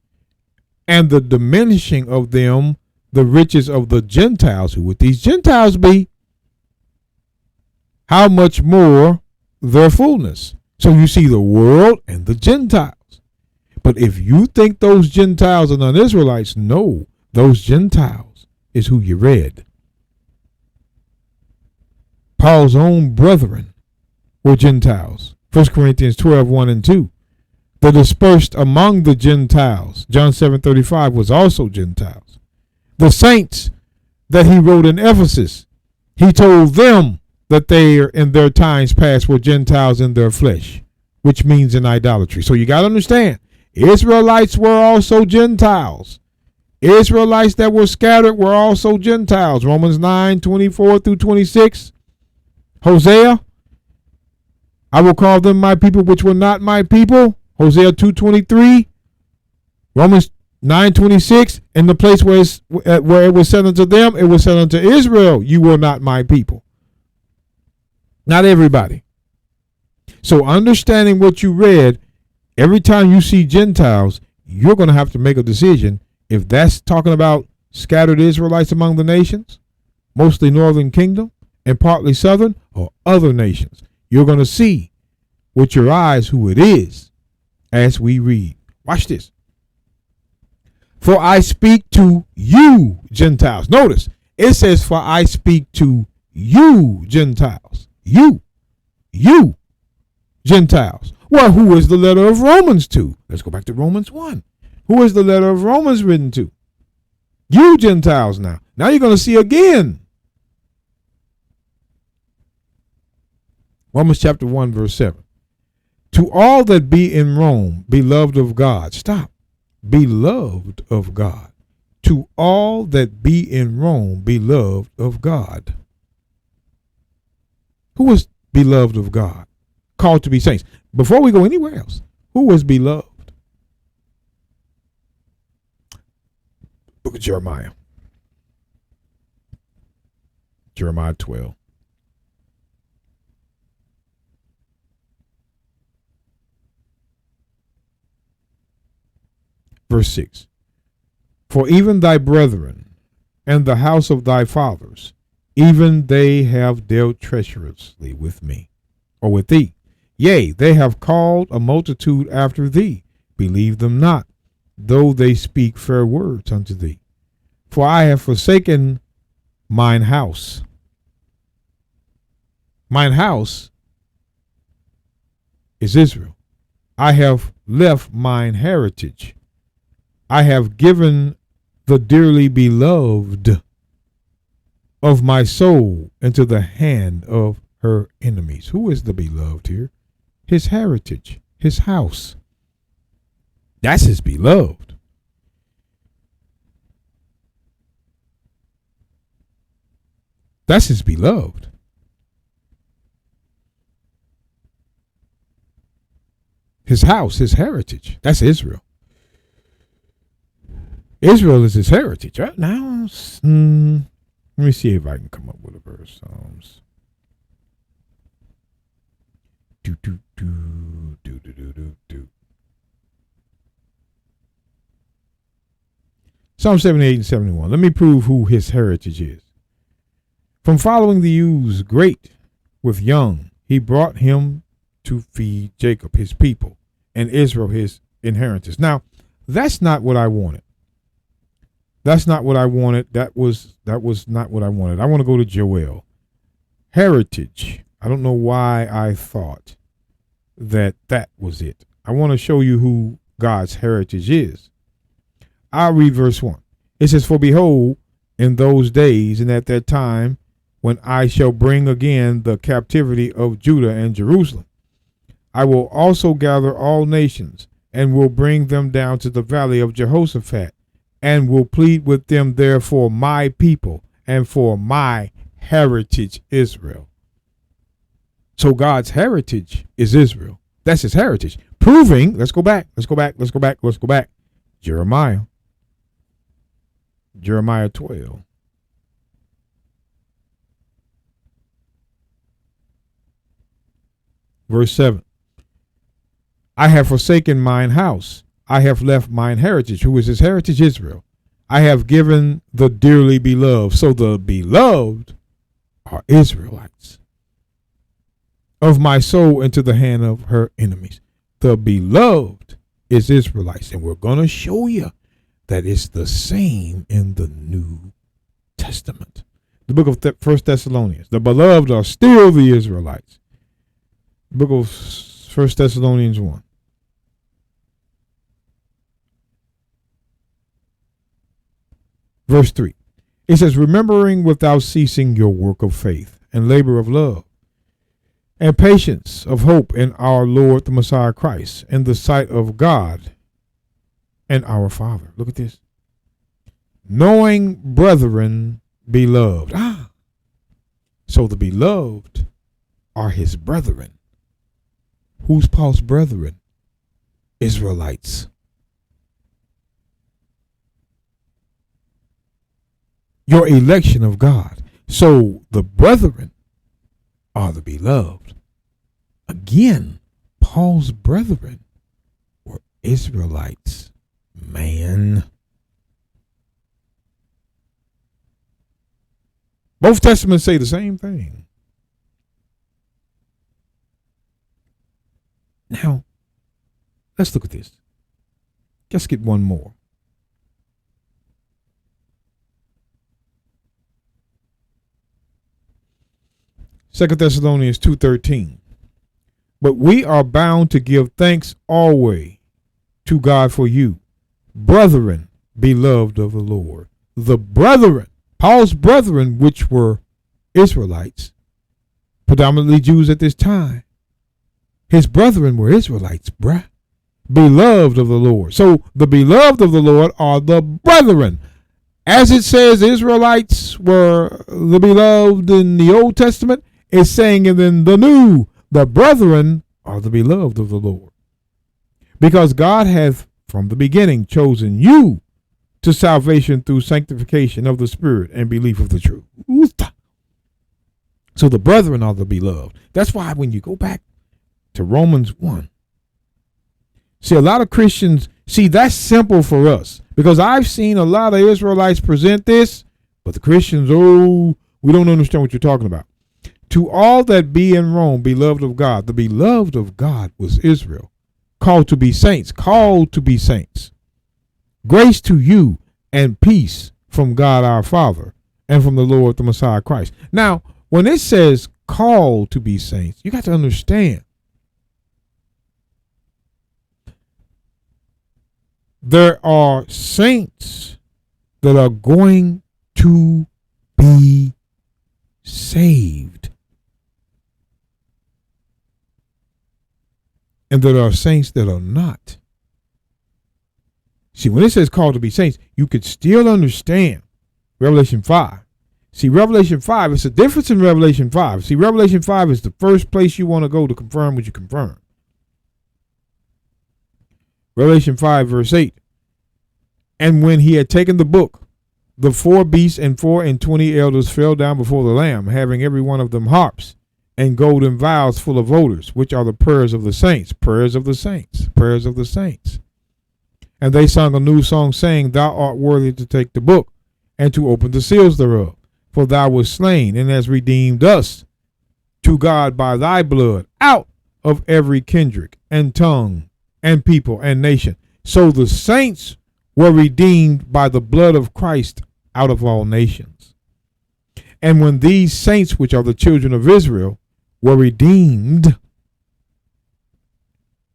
Speaker 1: And the diminishing of them the riches of the Gentiles, who would these Gentiles be? How much more their fullness? So you see the world and the Gentiles. But if you think those Gentiles are non-Israelites, no, those Gentiles is who you read. Paul's own brethren were Gentiles. 1 Corinthians 12:1 and 2. The dispersed among the Gentiles, John 7:35, was also Gentiles. The saints that he wrote in Ephesus, he told them that they in their times past were Gentiles in their flesh, which means in idolatry. So you got to understand, Israelites were also Gentiles. Israelites that were scattered were also Gentiles. Romans 9:24 through 26. Hosea, I will call them my people which were not my people. Hosea 2:23. Romans 9:26. In the place where it was said unto them, it was said unto Israel, you were not my people. Not everybody. So understanding what you read, every time you see Gentiles, you're going to have to make a decision if that's talking about scattered Israelites among the nations, mostly northern kingdom and partly southern, or other nations. You're going to see with your eyes who it is as we read. Watch this. For I speak to you, Gentiles. Notice, it says, for I speak to you, Gentiles. You, Gentiles. Well, who is the letter of Romans to? Let's go back to Romans 1. Who is the letter of Romans written to? You, Gentiles now. Now you're going to see again. Romans chapter 1, verse 7. To all that be in Rome, beloved of God. Stop. Beloved of God. To all that be in Rome, beloved of God. Who was beloved of God? Called to be saints. Before we go anywhere else, who was beloved? Book of Jeremiah. Jeremiah 12. Verse 6. For even thy brethren and the house of thy fathers, even they have dealt treacherously with me, or with thee. Yea, they have called a multitude after thee. Believe them not, though they speak fair words unto thee. For I have forsaken mine house. Mine house is Israel. I have left mine heritage. I have given the dearly beloved of my soul into the hand of her enemies. Who is the beloved here? His heritage, his house. That's his beloved. That's his beloved. His house, his heritage. That's Israel. Israel is his heritage. Right now, let me see if I can come up with a verse. Psalm 78 and 71. Let me prove who his heritage is. From following the ewes great with young, he brought him to feed Jacob, his people, and Israel, his inheritance. Now, that's not what I wanted. That's not what I wanted. That was not what I wanted. I want to go to Joel. Heritage. I don't know why I thought that was it. I want to show you who God's heritage is. I'll read verse 1. It says, for behold, in those days and at that time, when I shall bring again the captivity of Judah and Jerusalem, I will also gather all nations and will bring them down to the valley of Jehoshaphat, and will plead with them there for my people and for my heritage Israel. So God's heritage is Israel. That's his heritage. Proving, let's go back. Jeremiah 12. Verse 7. I have forsaken mine house. I have left mine heritage. Who is his heritage? Israel. I have given the dearly beloved. So the beloved are Israelites. Of my soul into the hand of her enemies. The beloved is Israelites. And we're going to show you that it's the same in the New Testament. The book of 1 Thessalonians. The beloved are still the Israelites. The book of 1 Thessalonians 1. Verse 3, it says, remembering without ceasing your work of faith and labor of love and patience of hope in our Lord the Messiah Christ in the sight of God and our Father. Look at this. knowing brethren beloved. So the beloved are his brethren. Who's Paul's brethren? Israelites. Your election of God. So the brethren are the beloved. Again, Paul's brethren were Israelites. Man. Both testaments say the same thing. Now, let's look at this. Let's get one more. Second Thessalonians 2:13. But we are bound to give thanks always to God for you, brethren, beloved of the Lord. The brethren, Paul's brethren, which were Israelites, predominantly Jews at this time. His brethren were Israelites, beloved of the Lord. So the beloved of the Lord are the brethren. As it says Israelites were the beloved in the Old Testament, it's saying in the New, the brethren are the beloved of the Lord. Because God hath from the beginning chosen you to salvation through sanctification of the Spirit and belief of the truth. So the brethren are the beloved. That's why when you go back to Romans 1, see, a lot of Christians, that's simple for us. Because I've seen a lot of Israelites present this, but the Christians, we don't understand what you're talking about. To all that be in Rome, beloved of God. The beloved of God was Israel. Called to be saints. Called to be saints. Grace to you and peace from God our Father and from the Lord the Messiah Christ. Now, when it says called to be saints, you got to understand. There are saints that are going to be saved. And there are saints that are not. See, when it says called to be saints, you could still understand Revelation 5. See, Revelation 5, it's a difference in Revelation 5. See, Revelation 5 is the first place you want to go to confirm what you confirm. Revelation 5, verse 8. And when he had taken the book, the 4 beasts and 24 elders fell down before the Lamb, having every one of them harps and golden vials full of odors, which are the prayers of the saints. Prayers of the saints. Prayers of the saints. And they sung a new song, saying, Thou art worthy to take the book and to open the seals thereof. For thou wast slain and hast redeemed us to God by thy blood out of every kindred and tongue and people and nation. So the saints were redeemed by the blood of Christ out of all nations. And when these saints, which are the children of Israel, were redeemed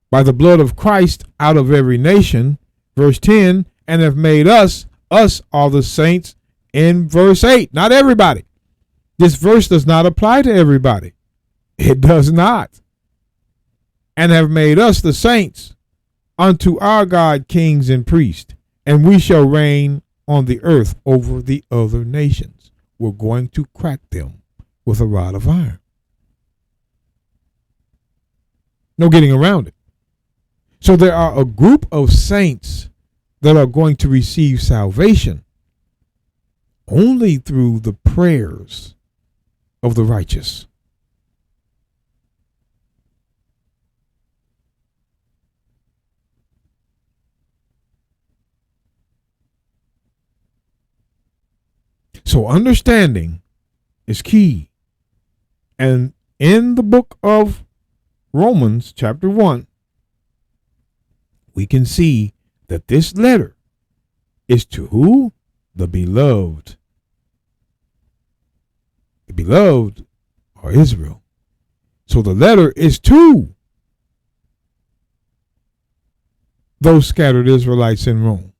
Speaker 1: by the blood of Christ out of every nation, verse 10, and have made us are the saints in verse 8. Not everybody. This verse does not apply to everybody. It does not. And have made us the saints unto our God kings and priests, and we shall reign on the earth over the other nations. We're going to crack them with a rod of iron. No getting around it. So there are a group of saints that are going to receive salvation only through the prayers of the righteous. So understanding is key. And in the book of Romans, chapter 1, we can see that this letter is to who? The beloved. The beloved are Israel. So the letter is to those scattered Israelites in Rome.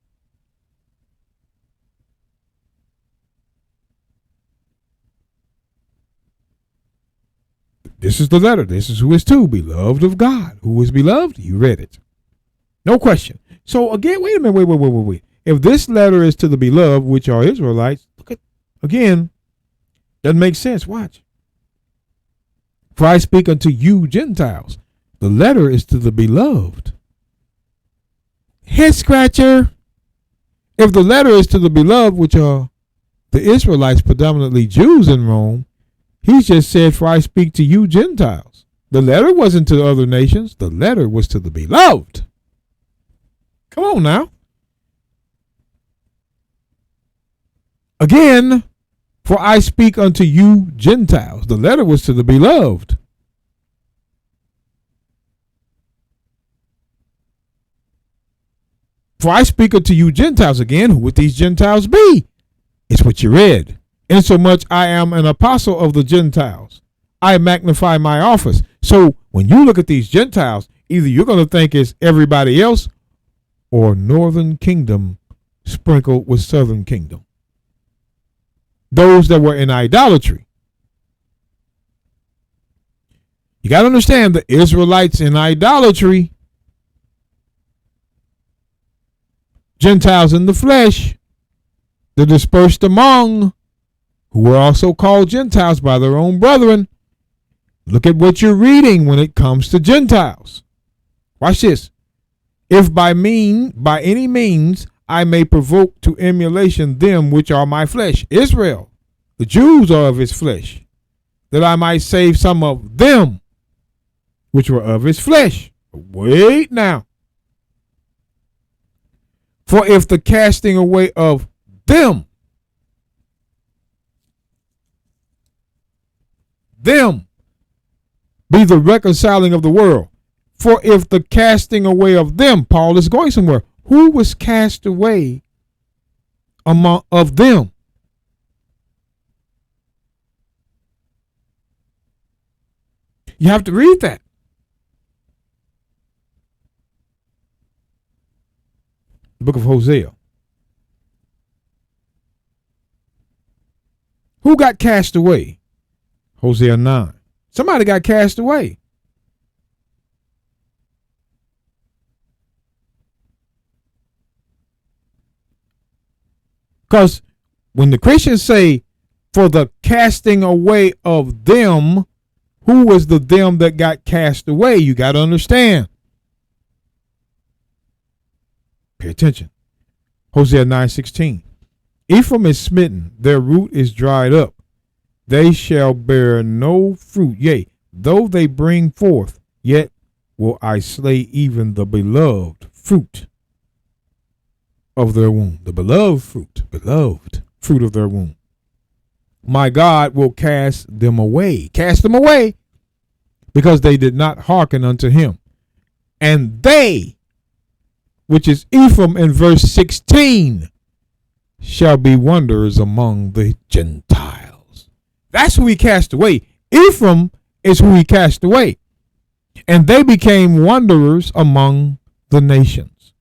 Speaker 1: This is the letter. This is who it's to. Beloved of God. Who is beloved? You read it. No question. So again, wait a minute. Wait. if this letter is to the beloved, which are Israelites, look at, again, doesn't make sense. Watch. For I speak unto you Gentiles. The letter is to the beloved. Head scratcher. If the letter is to the beloved, which are the Israelites, predominantly Jews in Rome, he's just said, for I speak to you Gentiles. The letter wasn't to the other nations. The letter was to the beloved. Come on now. Again, for I speak unto you Gentiles. The letter was to the beloved. For I speak unto you Gentiles. Again, who would these Gentiles be? It's what you read. Insomuch I am an apostle of the Gentiles. I magnify my office. So when you look at these Gentiles, either you're going to think it's everybody else or northern kingdom sprinkled with southern kingdom. Those that were in idolatry. You got to understand the Israelites in idolatry, Gentiles in the flesh, the dispersed among, who were also called Gentiles by their own brethren. Look at what you're reading when it comes to Gentiles. Watch this. If by any means I may provoke to emulation them which are my flesh. Israel, the Jews are of his flesh, that I might save some of them which were of his flesh. Wait now. For if the casting away of them be the reconciling of the world. For if the casting away of them, Paul is going somewhere. Who was cast away of them? You have to read that. The book of Hosea. Who got cast away? Hosea 9. Somebody got cast away. Because when the Christians say, for the casting away of them, who was the them that got cast away? You got to understand. Pay attention. Hosea 9:16. Ephraim is smitten, their root is dried up. They shall bear no fruit. Yea, though they bring forth, yet will I slay even the beloved fruit of their womb. The beloved fruit of their womb. My God will cast them away, because they did not hearken unto him. And they, which is Ephraim in verse 16, shall be wanderers among the Gentiles. That's who he cast away. Ephraim is who he cast away. And they became wanderers among the nations.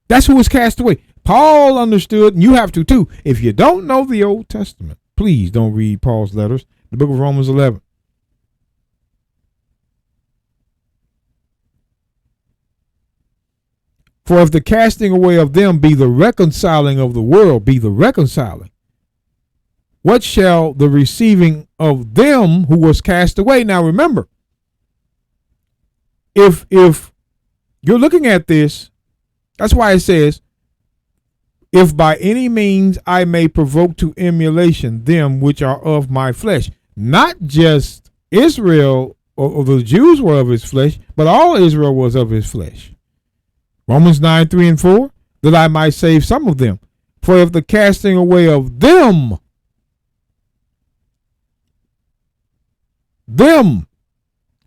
Speaker 1: That's who was cast away. Paul understood, and you have to too. If you don't know the Old Testament, please don't read Paul's letters. The book of Romans 11. For if the casting away of them be the reconciling of the world, what shall the receiving of them who was cast away? Now remember, if you're looking at this, that's why it says, if by any means I may provoke to emulation them which are of my flesh. Not just Israel or the Jews were of his flesh, but all Israel was of his flesh. Romans 9:3-4, that I might save some of them. For if the casting away of them,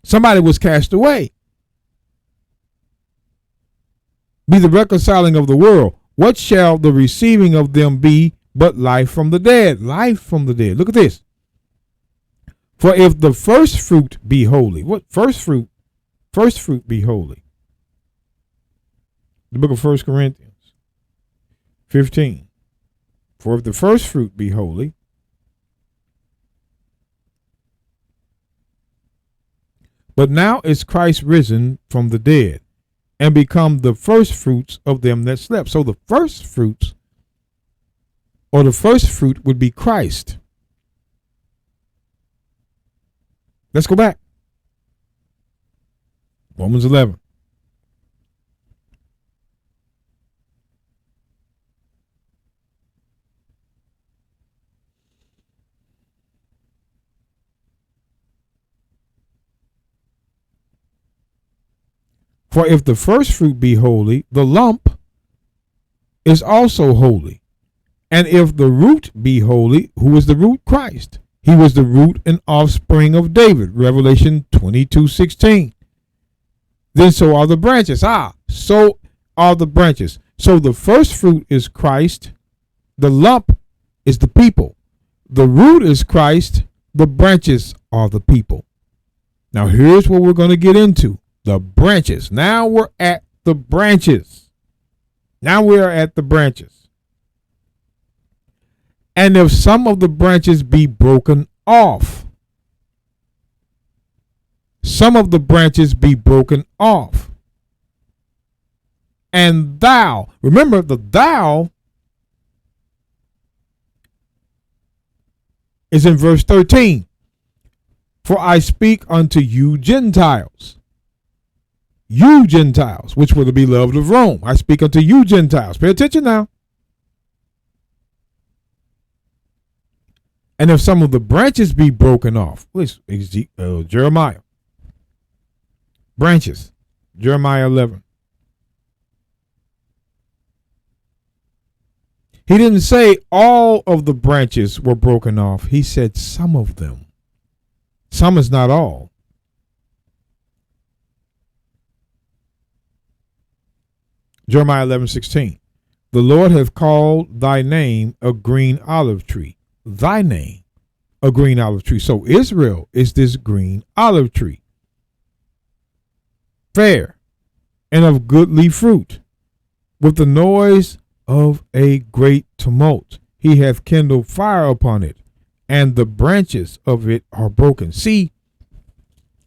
Speaker 1: somebody was cast away, be the reconciling of the world, what shall the receiving of them be but life from the dead? Life from the dead. Look at this. For if the first fruit be holy. What first fruit? First fruit be holy. The book of 1 Corinthians 15. For if the first fruit be holy, but now is Christ risen from the dead, and become the first fruits of them that slept. So the first fruits, or the first fruit, would be Christ. Let's go back. Romans 11. For if the first fruit be holy, the lump is also holy. And if the root be holy, who is the root? Christ. He was the root and offspring of David. Revelation 22:16. Then so are the branches. So are the branches. So the first fruit is Christ. The lump is the people. The root is Christ. The branches are the people. Now here's what we're going to get into. The branches. Now we're at the branches. And if some of the branches be broken off, and thou, remember the thou is in verse 13. For I speak unto you Gentiles. You Gentiles, which were the beloved of Rome. I speak unto you Gentiles. Pay attention now. And if some of the branches be broken off, Jeremiah. Branches. Jeremiah 11. He didn't say all of the branches were broken off. He said some of them. Some is not all. Jeremiah 11:16. The Lord hath called thy name a green olive tree. Thy name a green olive tree. So Israel is this green olive tree. Fair and of goodly fruit, with the noise of a great tumult. He hath kindled fire upon it, and the branches of it are broken. See,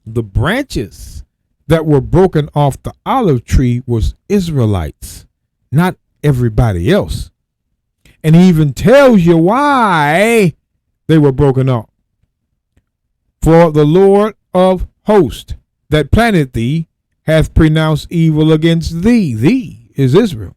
Speaker 1: the branches that were broken off the olive tree was Israelites, not everybody else. And he even tells you why they were broken off. For the Lord of hosts that planted thee hath pronounced evil against thee. Thee is Israel.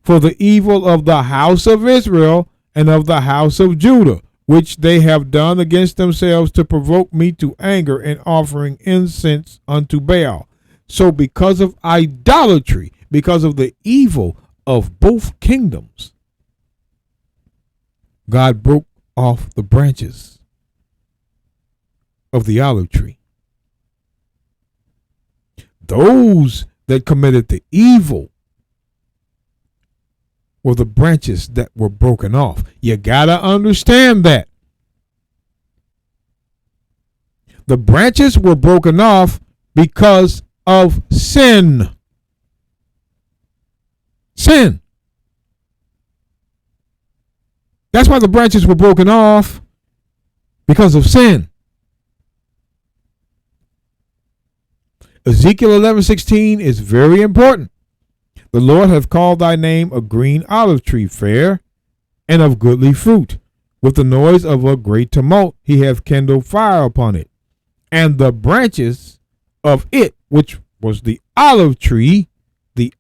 Speaker 1: For the evil of the house of Israel and of the house of Judah, which they have done against themselves to provoke me to anger in offering incense unto Baal. So because of idolatry, because of the evil of both kingdoms, God broke off the branches of the olive tree. Those that committed the evil were the branches that were broken off. You gotta understand that. The branches were broken off because of sin. Sin. That's why the branches were broken off, because of sin. Ezekiel 11:16 is very important. The Lord hath called thy name a green olive tree, fair and of goodly fruit. With the noise of a great tumult, he hath kindled fire upon it. And the branches of it, which was the olive tree, the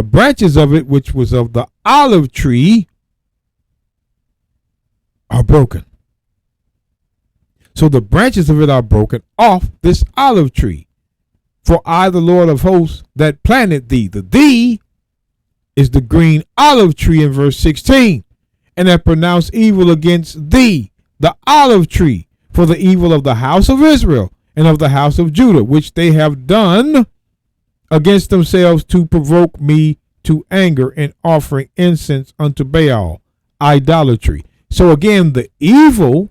Speaker 1: branches of it, which was of the olive tree, are broken. So the branches of it are broken off this olive tree. For I, the Lord of hosts, that planted thee. The thee is the green olive tree in verse 16. And have pronounced evil against thee, the olive tree, for the evil of the house of Israel and of the house of Judah, which they have done against themselves to provoke me to anger in offering incense unto Baal, idolatry. So again, the evil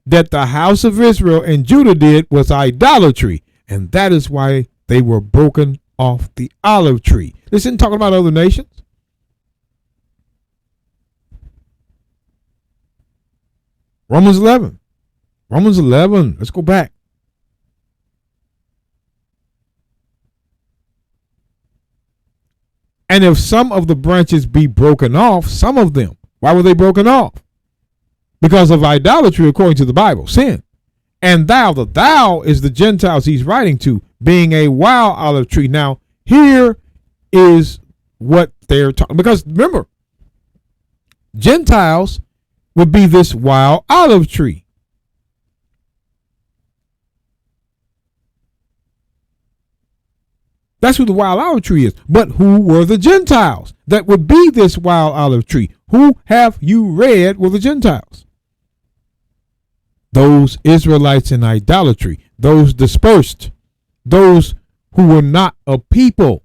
Speaker 1: that the house of Israel and Judah did was idolatry. And that is why they were broken off the olive tree. This isn't talking about other nations. Romans 11. Let's go back. And if some of the branches be broken off, some of them, why were they broken off? Because of idolatry, according to the Bible, sin. And thou, the thou is the Gentiles he's writing to, being a wild olive tree. Now, here is what they're talking, because remember, Gentiles would be this wild olive tree. That's who the wild olive tree is. But who were the Gentiles that would be this wild olive tree? Who have you read were the Gentiles? Those Israelites in idolatry, those dispersed, those who were not a people.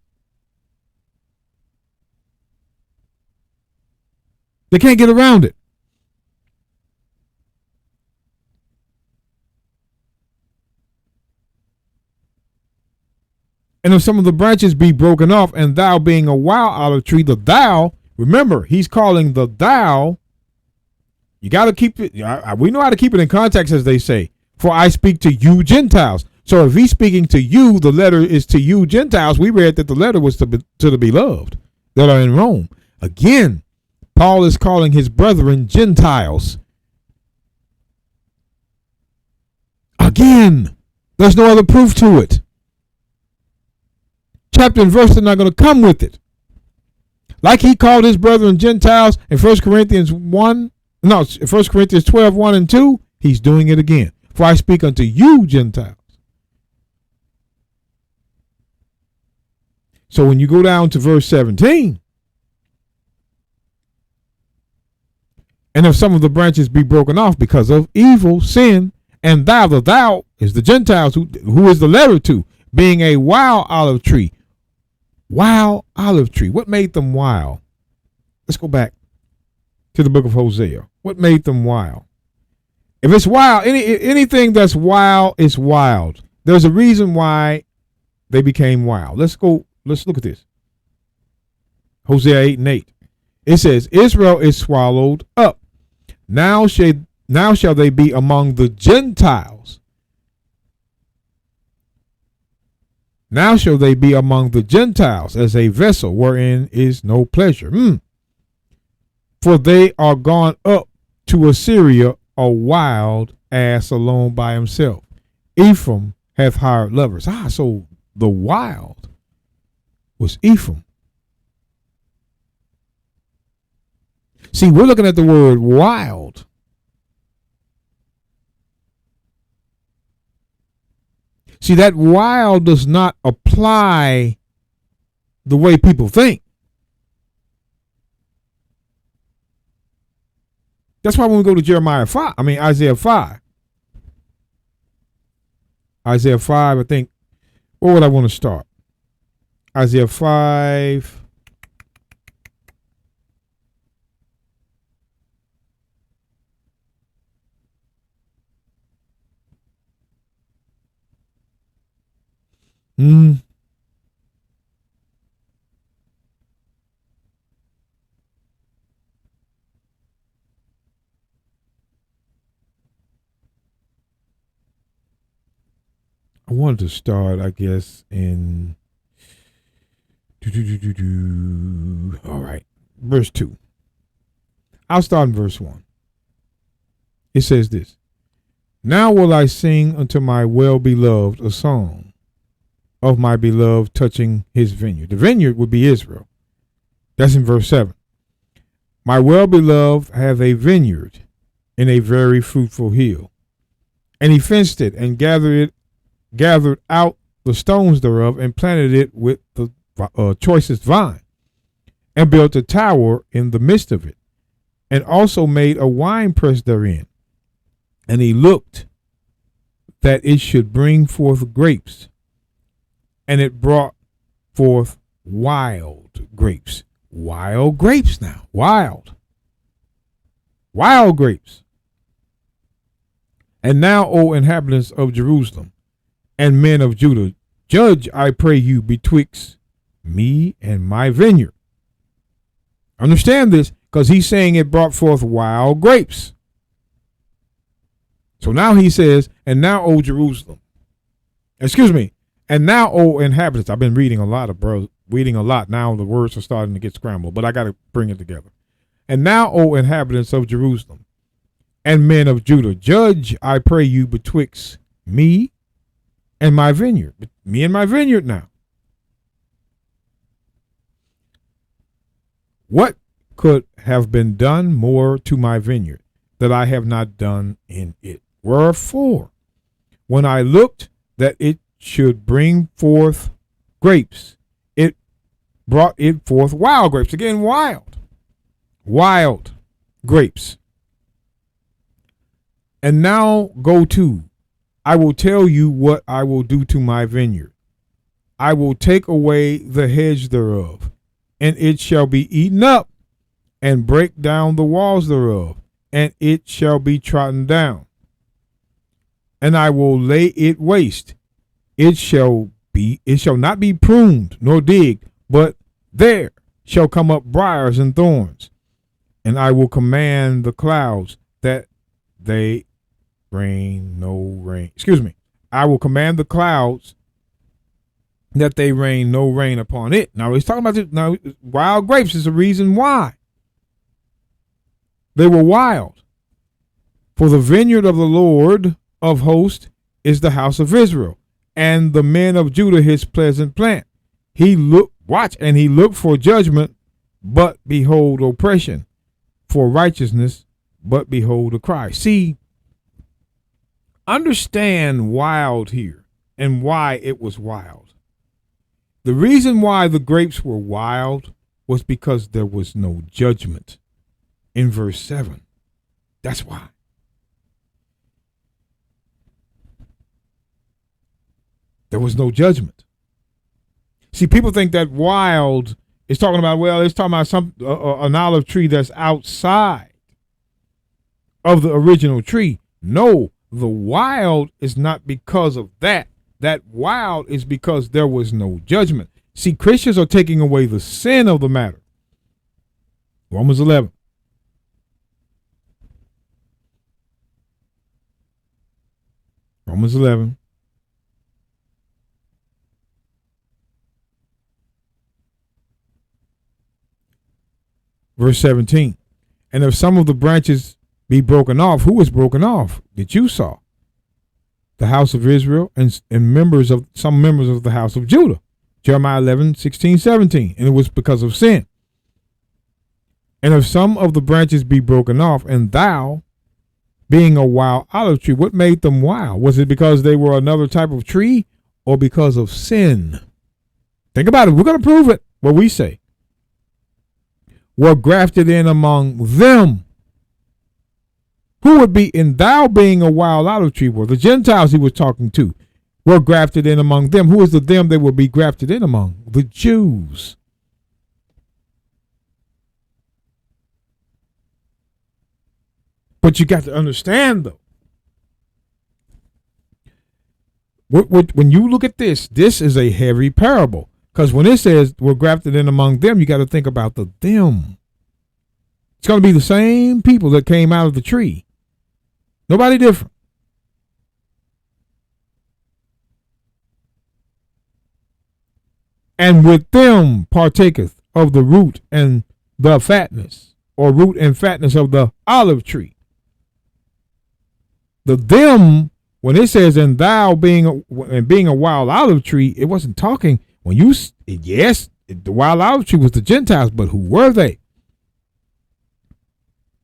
Speaker 1: They can't get around it. And if some of the branches be broken off, and thou being a wild olive tree, the thou, remember, he's calling the thou. You got to keep it. We know how to keep it in context, as they say. For I speak to you Gentiles. So if he's speaking to you, the letter is to you Gentiles. We read that the letter was to the beloved that are in Rome. Again, Paul is calling his brethren Gentiles. Again, there's no other proof to it. Chapter and verse are not going to come with it. Like he called his brethren Gentiles in 1 Corinthians 1 Corinthians 1 and 2, he's doing it again. For I speak unto you Gentiles. So when you go down to verse 17, and if some of the branches be broken off because of evil, sin, and thou, the thou is the Gentiles, who is the letter to, being a wild olive tree. Wild olive tree. What made them wild? Let's go back to the book of Hosea. What made them wild? If it's wild, anything that's wild is wild. There's a reason why they became wild. Let's look at this. Hosea 8 and 8. It says, Israel is swallowed up. Now shall they be among the Gentiles. Now shall they be among the Gentiles as a vessel wherein is no pleasure. For they are gone up to Assyria, a wild ass alone by himself. Ephraim hath hired lovers. So the wild was Ephraim. See, we're looking at the word wild. See, that wild does not apply the way people think. That's why when we go to Isaiah 5. Isaiah 5, I think, where would I want to start? Isaiah 5. I wanted to start, I guess, in all right, verse 2. I'll start in verse 1. It says this: Now will I sing unto my well-beloved a song of my beloved touching his vineyard. The vineyard would be Israel. That's in verse 7. My well-beloved hath a vineyard in a very fruitful hill, and he fenced it and gathered out the stones thereof, and planted it with the choicest vine, and built a tower in the midst of it, and also made a winepress therein. And he looked that it should bring forth grapes, and it brought forth wild grapes. Wild grapes now. Wild grapes. And now, O inhabitants of Jerusalem, and men of Judah, judge, I pray you, betwixt me and my vineyard. Understand this, because he's saying it brought forth wild grapes. So now he says, and now, O Jerusalem, and now, O inhabitants. I've been reading a lot of reading a lot. Now the words are starting to get scrambled, but I got to bring it together. And now, O inhabitants of Jerusalem and men of Judah, judge, I pray you, betwixt me and my vineyard. Me and my vineyard now. What could have been done more to my vineyard that I have not done in it? Wherefore, when I looked that it should bring forth grapes, it brought it forth wild grapes. Again, wild grapes. And now go to, I will tell you what I will do to my vineyard. I will take away the hedge thereof, and it shall be eaten up, and break down the walls thereof, and it shall be trodden down. And I will lay it waste. It shall not be pruned nor digged, but there shall come up briars and thorns. And I will command the clouds that they rain no rain. I will command the clouds that they rain no rain upon it. Now he's talking about this. Now wild grapes is the reason why they were wild. For the vineyard of the Lord of hosts is the house of Israel, and the men of Judah his pleasant plant. He looked for judgment, but behold oppression, for righteousness, but behold a cry. See, understand wild here and why it was wild. The reason why the grapes were wild was because there was no judgment in verse 7. That's why. There was no judgment. See, people think that wild is talking about, well, it's talking about an olive tree that's outside of the original tree. No, the wild is not because of that. That wild is because there was no judgment. See, Christians are taking away the sin of the matter. Romans 11. Romans 11. Verse 17. And if some of the branches be broken off, who is broken off? That you saw. The house of Israel and some members of the house of Judah. Jeremiah 11, 16, 17. And it was because of sin. And if some of the branches be broken off, and thou, being a wild olive tree, what made them wild? Was it because they were another type of tree, or because of sin? Think about it. We're going to prove it. What we say. Were grafted in among them. Who would be in thou being a wild olive tree? Were the Gentiles he was talking to. Were grafted in among them. Who is the them they will be grafted in among? The Jews. But you got to understand, though, when you look at this is a heavy parable. Because when it says we're grafted in among them, you got to think about the them. It's going to be the same people that came out of the tree. Nobody different. And with them partaketh of the root and the fatness, or root and fatness of the olive tree. The them, when it says, and thou being a wild olive tree, it wasn't talking. Yes, the wild olive tree was the Gentiles, but who were they?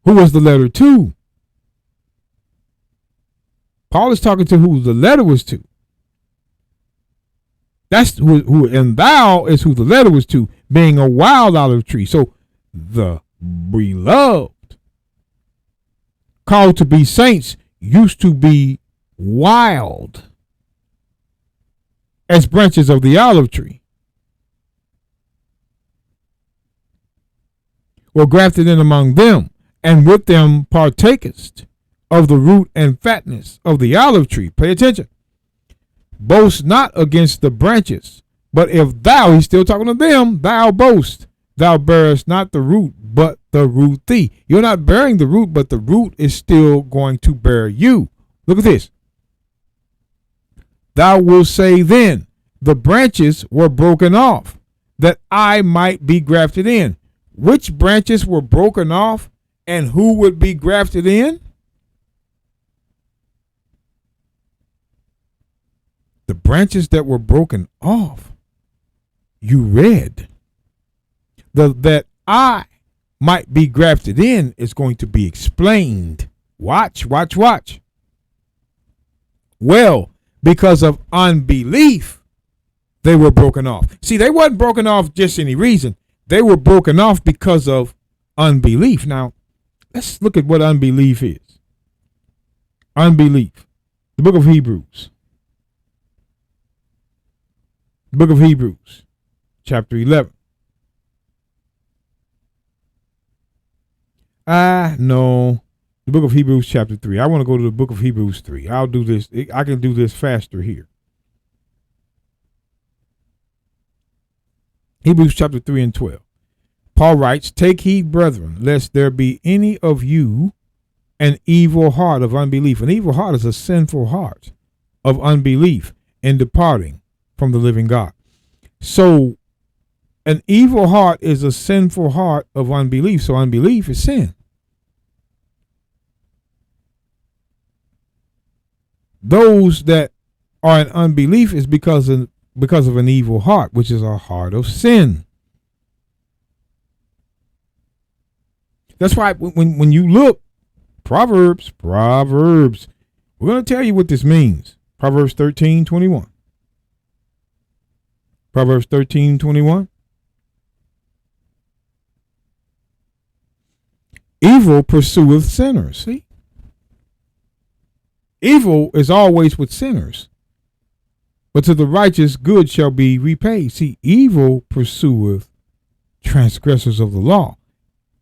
Speaker 1: Who was the letter to? Paul is talking to who the letter was to. That's who, and thou is who the letter was to, being a wild olive tree. So the beloved, called to be saints, used to be wild as branches of the olive tree. Were grafted in among them, and with them partakest of the root and fatness of the olive tree. Pay attention. Boast not against the branches, but if thou, he's still talking to them, thou boast, thou bearest not the root, but the root thee. You're not bearing the root, but the root is still going to bear you. Look at this. Thou wilt say then, the branches were broken off, that I might be grafted in. Which branches were broken off and who would be grafted in? The branches that were broken off. You read. That I might be grafted in is going to be explained. Watch. Well, because of unbelief, they were broken off. See, they wasn't broken off just any reason. They were broken off because of unbelief. Now, let's look at what unbelief is. Unbelief. The book of Hebrews. The book of Hebrews, chapter 11. No. The book of Hebrews, chapter 3. I want to go to the book of Hebrews 3. I'll do this. I can do this faster here. Hebrews chapter 3 and 12. Paul writes, "Take heed, brethren, lest there be any of you an evil heart of unbelief." An evil heart is a sinful heart of unbelief in departing from the living God. So an evil heart is a sinful heart of unbelief. So unbelief is sin. Those that are in unbelief is because of an evil heart, which is a heart of sin. That's why when you look, Proverbs, we're going to tell you what this means. Proverbs 13:21. Proverbs 13:21. Evil pursueth sinners. See? Evil is always with sinners, but to the righteous good shall be repaid. See, evil pursueth transgressors of the law.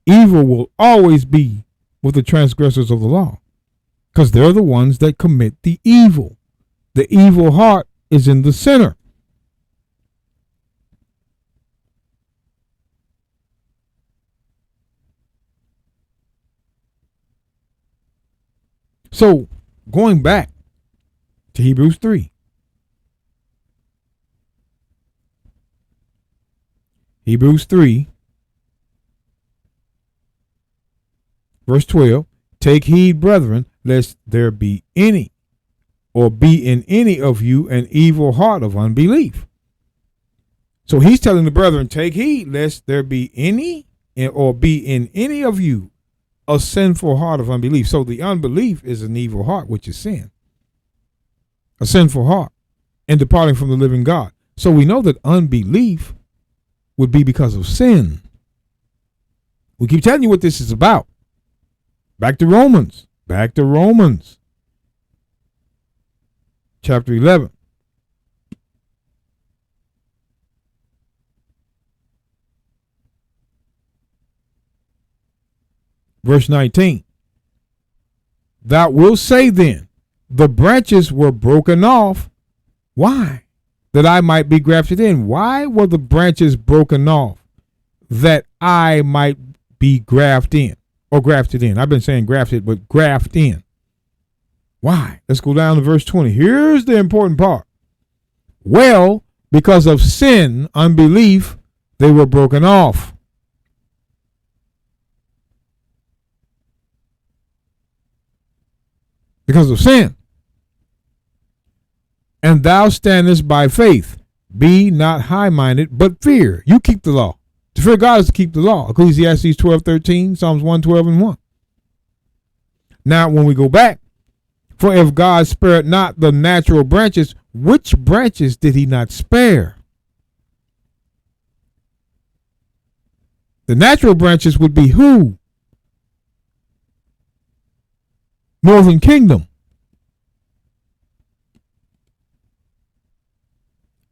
Speaker 1: Evil will always be with the transgressors of the law because they're the ones that commit the evil. The evil heart is in the sinner. So, going back to Hebrews 3. Hebrews 3, verse 12. Take heed, brethren, lest there be any, or be in any of you, an evil heart of unbelief. So he's telling the brethren, take heed, lest there be any, or be in any of you, a sinful heart of unbelief. So the unbelief is an evil heart, which is sin. A sinful heart and departing from the living God. So we know that unbelief would be because of sin. We keep telling you what this is about. Back to Romans. Chapter 11. Verse 19. Thou wilt say then, the branches were broken off. Why? That I might be grafted in. Why were the branches broken off? That I might be grafted in. Or grafted in. I've been saying grafted, but graft in. Why? Let's go down to verse 20. Here's the important part. Well, because of sin, unbelief, they were broken off. Because of sin. And thou standest by faith. Be not high-minded, but fear. You keep the law. To fear God is to keep the law. Ecclesiastes 12:13, Psalms 112 and 1. Now, when we go back, for if God spared not the natural branches, which branches did he not spare? The natural branches would be who? Northern Kingdom.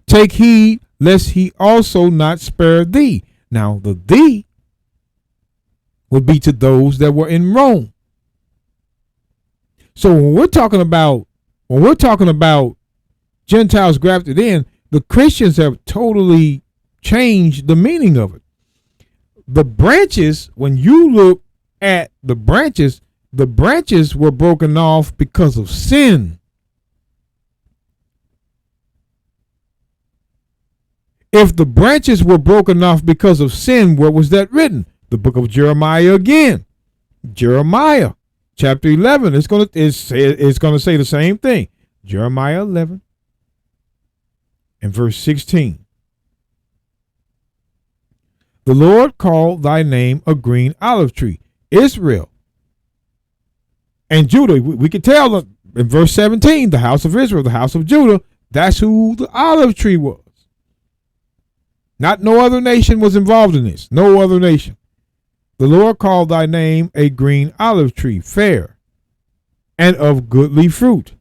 Speaker 1: Take heed lest he also not spare thee. Now the thee would be to those that were in Rome. So when we're talking about Gentiles grafted in, the Christians have totally changed the meaning of it. The branches, when you look at the branches were broken off because of sin. If the branches were broken off because of sin, where was that written? The book of Jeremiah again. Jeremiah chapter 11. It's going to say the same thing. Jeremiah 11 and verse 16. The Lord called thy name a green olive tree. Israel and Judah, we can tell in verse 17, the house of Israel, the house of Judah, that's who the olive tree was. Not no other nation was involved in this. No other nation. The Lord called thy name a green olive tree, fair and of goodly fruit.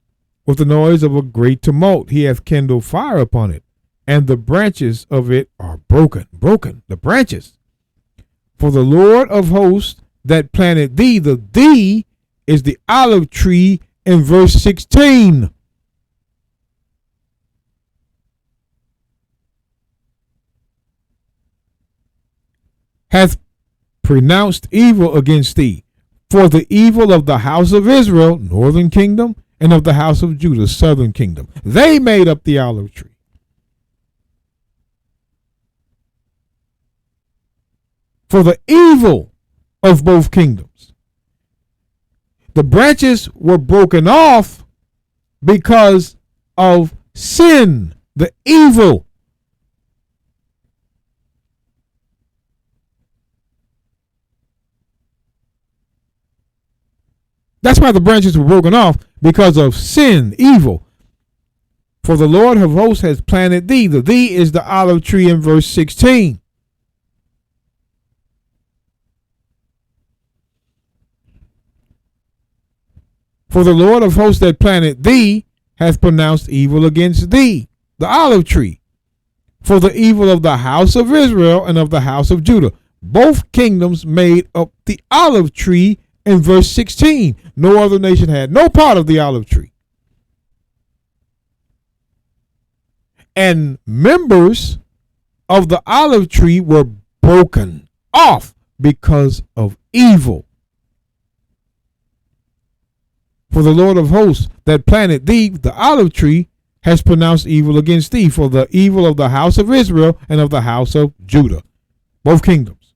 Speaker 1: With the noise of a great tumult, he hath kindled fire upon it, and the branches of it are broken. Broken, the branches. For the Lord of hosts that planted thee, the thee is the olive tree in verse 16. Hath pronounced evil against thee, for the evil of the house of Israel, northern kingdom, and of the house of Judah, southern kingdom. They made up the olive tree. For the evil of both kingdoms. The branches were broken off because of sin, the evil. That's why the branches were broken off, because of sin, evil. For the Lord of hosts has planted thee. The thee is the olive tree in verse 16. For the Lord of hosts that planted thee hath pronounced evil against thee, the olive tree, for the evil of the house of Israel and of the house of Judah. Both kingdoms made up the olive tree in verse 16. No other nation had no part of the olive tree. And members of the olive tree were broken off because of evil. For the Lord of hosts that planted thee, the olive tree, has pronounced evil against thee, for the evil of the house of Israel and of the house of Judah, both kingdoms,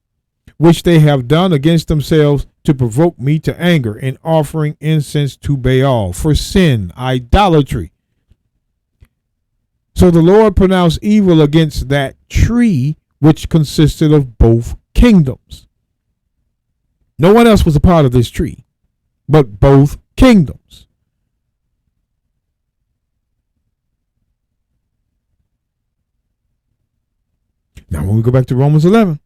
Speaker 1: which they have done against themselves to provoke me to anger, in offering incense to Baal, for sin, idolatry. So the Lord pronounced evil against that tree which consisted of both kingdoms. No one else was a part of this tree, but both kingdoms. Now when we go back to Romans 11,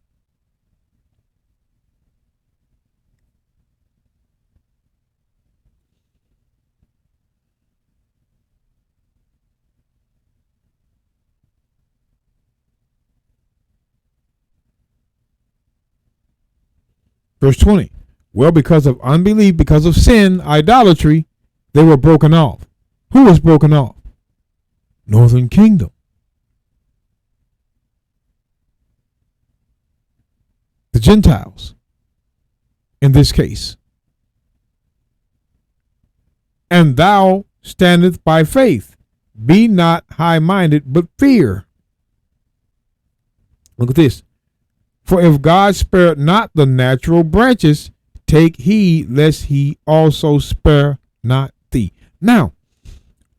Speaker 1: verse 20. Well, because of unbelief, because of sin, idolatry, they were broken off. Who was broken off? Northern kingdom. The Gentiles, in this case. And thou standeth by faith. Be not high-minded, but fear. Look at this. For if God spared not the natural branches, take heed lest he also spare not thee. Now,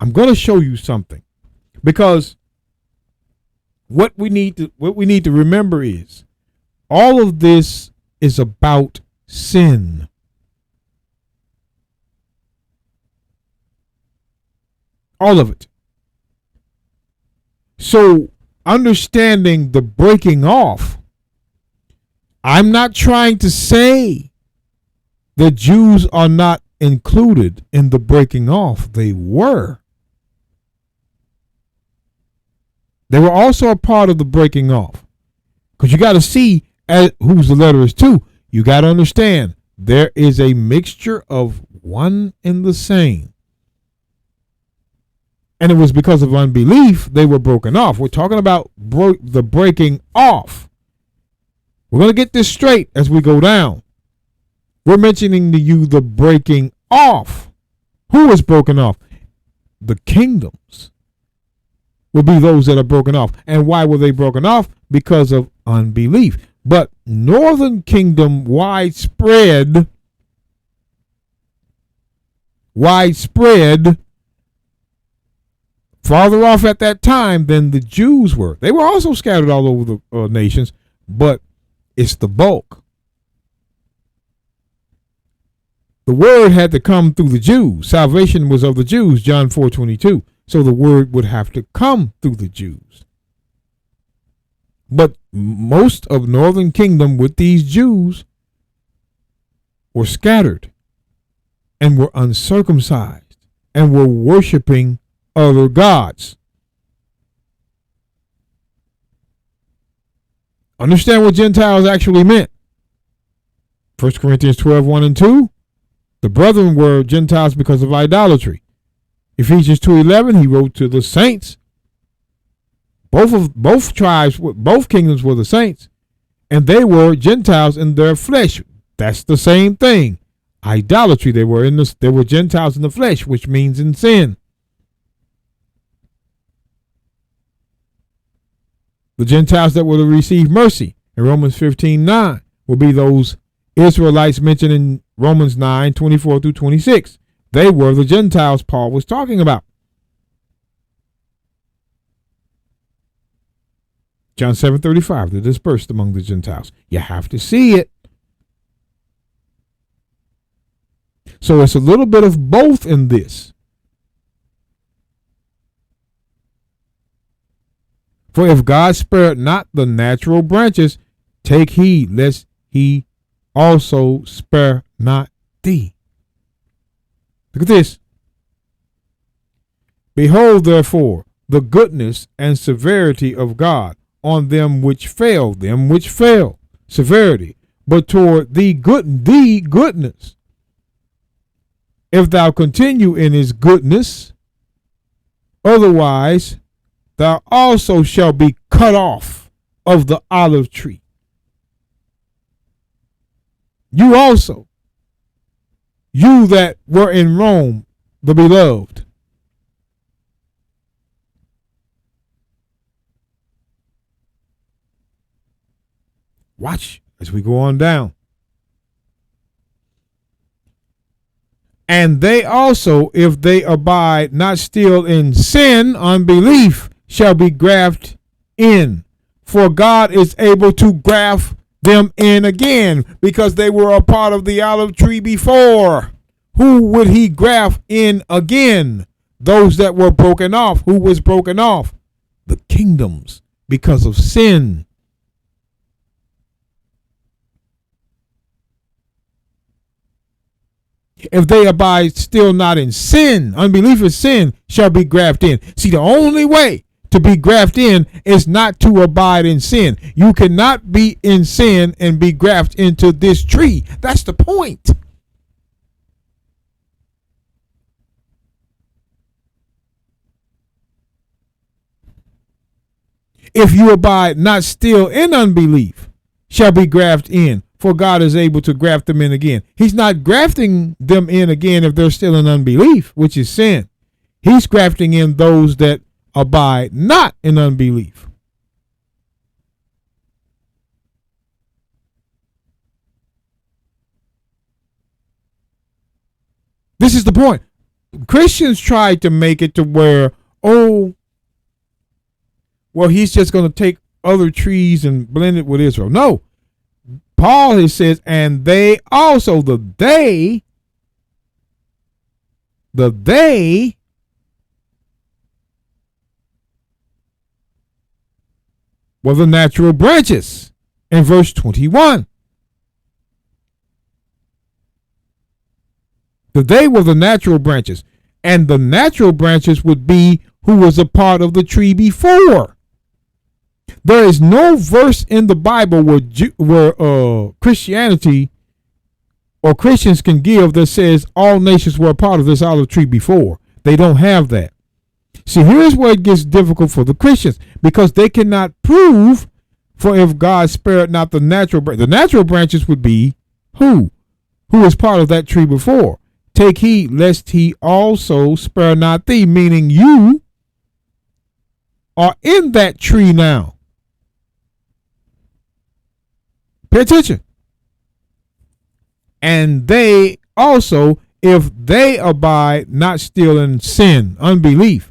Speaker 1: I'm going to show you something, because what we need to remember is all of this is about sin. All of it. So, understanding the breaking off, I'm not trying to say the Jews are not included in the breaking off. They were. They were also a part of the breaking off. Because you got to see whose the letter is to. You got to understand there is a mixture of one and the same. And it was because of unbelief they were broken off. We're talking about the breaking off. We're going to get this straight as we go down. We're mentioning to you the breaking off. Who was broken off? The kingdoms. will be those that are broken off. And why were they broken off? Because of unbelief. But northern kingdom widespread, farther off at that time than the Jews were. They were also scattered all over the nations, but it's the bulk. The word had to come through the Jews. Salvation was of the Jews, John 4:22. So the word would have to come through the Jews. But most of northern kingdom with these Jews were scattered and were uncircumcised and were worshiping other gods. Understand what Gentiles actually meant. 1 Corinthians 12:1 and 2. The brethren were Gentiles because of idolatry. Ephesians 2:11, he wrote to the saints. Both tribes, both kingdoms were the saints, and they were Gentiles in their flesh. That's the same thing. Idolatry. They were Gentiles in the flesh, which means in sin. The Gentiles that were to receive mercy in Romans 15:9 will be those Israelites mentioned in Romans 9:24 through 26. They were the Gentiles Paul was talking about. John 7:35, they're dispersed among the Gentiles. You have to see it. So it's a little bit of both in this. For if God spared not the natural branches, take heed lest he also spare not thee. Look at this. Behold, therefore, the goodness and severity of God on them which fail, severity, but toward thee goodness. If thou continue in his goodness, otherwise thou also shalt be cut off of the olive tree. You also, you that were in Rome, the beloved. Watch as we go on down. And they also, if they abide not still in sin, unbelief, shall be grafted in. For God is able to graft them in again, because they were a part of the olive tree before. Who would he graft in again? Those that were broken off. Who was broken off? The kingdoms, because of sin. If they abide still not in sin, unbelief is sin, shall be grafted in. See, the only way to be grafted in is not to abide in sin. You cannot be in sin and be grafted into this tree. That's the point. If you abide not still in unbelief, shall be grafted in. For God is able to graft them in again. He's not grafting them in again if they're still in unbelief, which is sin. He's grafting in those that abide not in unbelief. This is the point. Christians try to make it to where, oh, well, he's just going to take other trees and blend it with Israel. No. Paul, he says, and they also, the they were the natural branches in verse 21. The they were the natural branches, and the natural branches would be who was a part of the tree before. There is no verse in the Bible where Christianity or Christians can give that says all nations were a part of this olive tree before. They don't have that. See, here's where it gets difficult for the Christians, because they cannot prove, for if God spared not the natural branches would be who is part of that tree before. Take heed lest he also spare not thee, meaning you. are in that tree now. Pay attention. And they also, if they abide not still in sin, unbelief,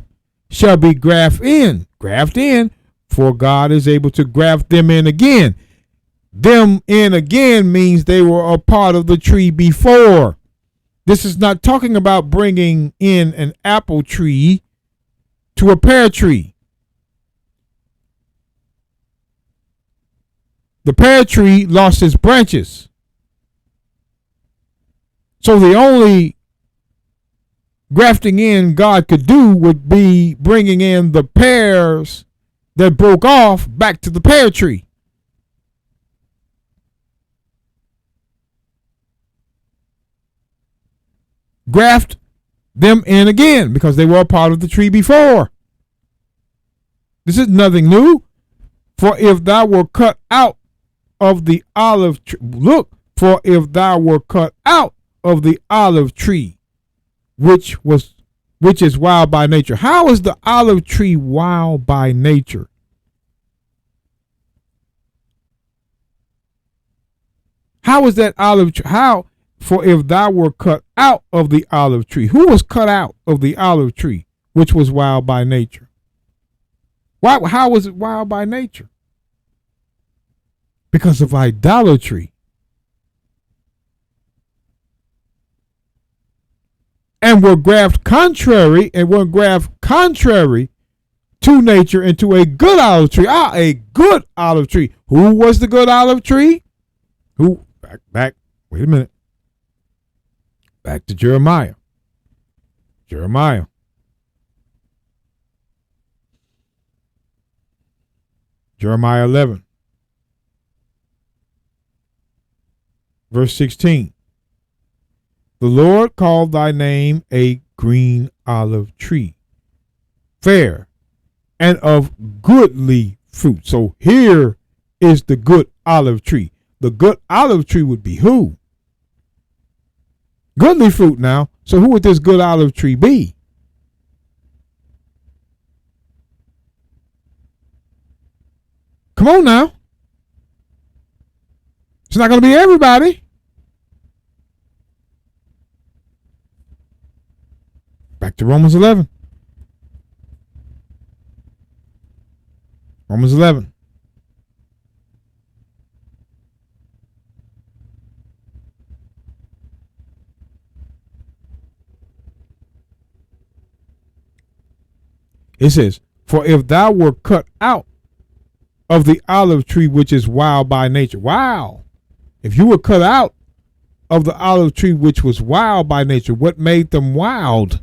Speaker 1: shall be graft in, for God is able to graft them in again. Them in again means they were a part of the tree before. This is not talking about bringing in an apple tree to a pear tree. The pear tree lost its branches. So the only grafting in God could do would be bringing in the pears that broke off back to the pear tree. Graft them in again because they were a part of the tree before. This is nothing new. For if thou were cut out of the olive tree, look, for if thou were cut out of the olive tree, which is wild by nature. How is the olive tree wild by nature? How is that olive tree? How? For if thou were cut out of the olive tree. Who was cut out of the olive tree, which was wild by nature? Why? How was it wild by nature? Because of idolatry. And were grafted contrary to nature into a good olive tree. A good olive tree. Who was the good olive tree? Who? Back. Wait a minute. Back to Jeremiah. Jeremiah 11. Verse 16. The Lord called thy name a green olive tree, fair and of goodly fruit. So here is the good olive tree. The good olive tree would be who? Goodly fruit now. So who would this good olive tree be? Come on now. It's not going to be everybody. Back to Romans 11. Romans 11. It says, for if thou were cut out of the olive tree, which is wild by nature. Wow. If you were cut out of the olive tree, which was wild by nature, what made them wild?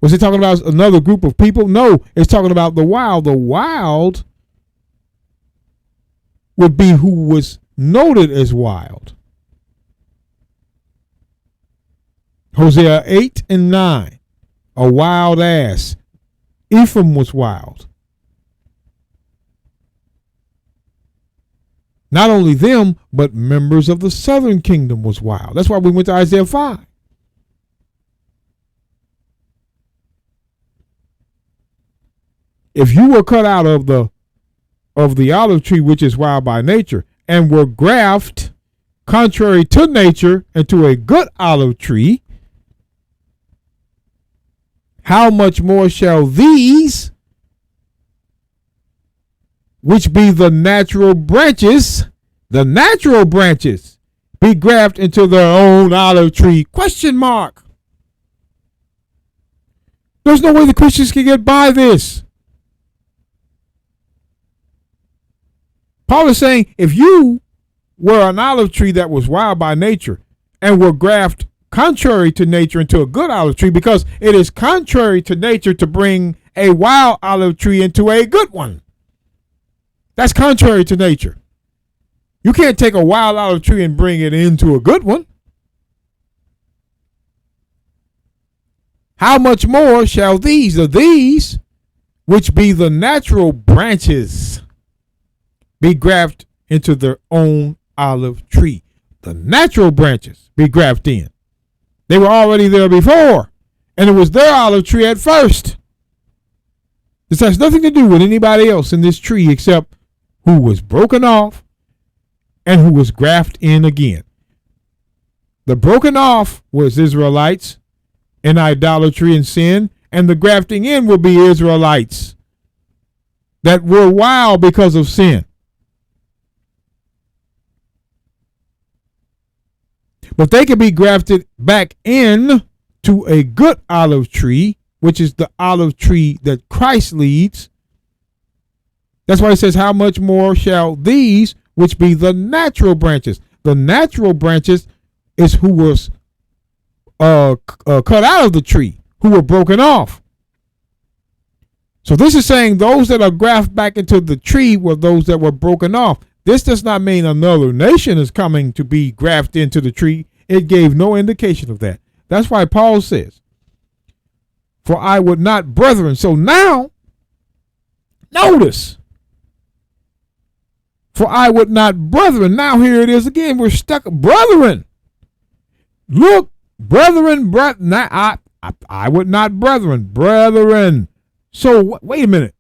Speaker 1: Was it talking about another group of people? No, it's talking about the wild. The wild would be who was noted as wild. Hosea 8 and 9, a wild ass. Ephraim was wild. Not only them, but members of the southern kingdom was wild. That's why we went to Isaiah 5. If you were cut out of the olive tree, which is wild by nature, and were grafted contrary to nature into a good olive tree, how much more shall these, which be the natural branches, be grafted into their own olive tree? Question mark. There's no way the Christians can get by this. Paul is saying, if you were an olive tree that was wild by nature and were grafted contrary to nature into a good olive tree, because it is contrary to nature to bring a wild olive tree into a good one. That's contrary to nature. You can't take a wild olive tree and bring it into a good one. How much more shall these, which be the natural branches, be grafted into their own olive tree? The natural branches be grafted in. They were already there before, and it was their olive tree at first. This has nothing to do with anybody else in this tree except who was broken off and who was grafted in again. The broken off was Israelites in idolatry and sin, and the grafting in will be Israelites that were wild because of sin. But they can be grafted back in to a good olive tree, which is the olive tree that Christ leads. That's why it says, how much more shall these, which be the natural branches? The natural branches is who was cut out of the tree, who were broken off. So this is saying those that are grafted back into the tree were those that were broken off. This does not mean another nation is coming to be grafted into the tree. It gave no indication of that. That's why Paul says, for I would not, brethren. So now, notice, for I would not, brethren. Now here it is again. We're stuck, brethren. Look, brethren, now I would not, brethren. So wait a minute.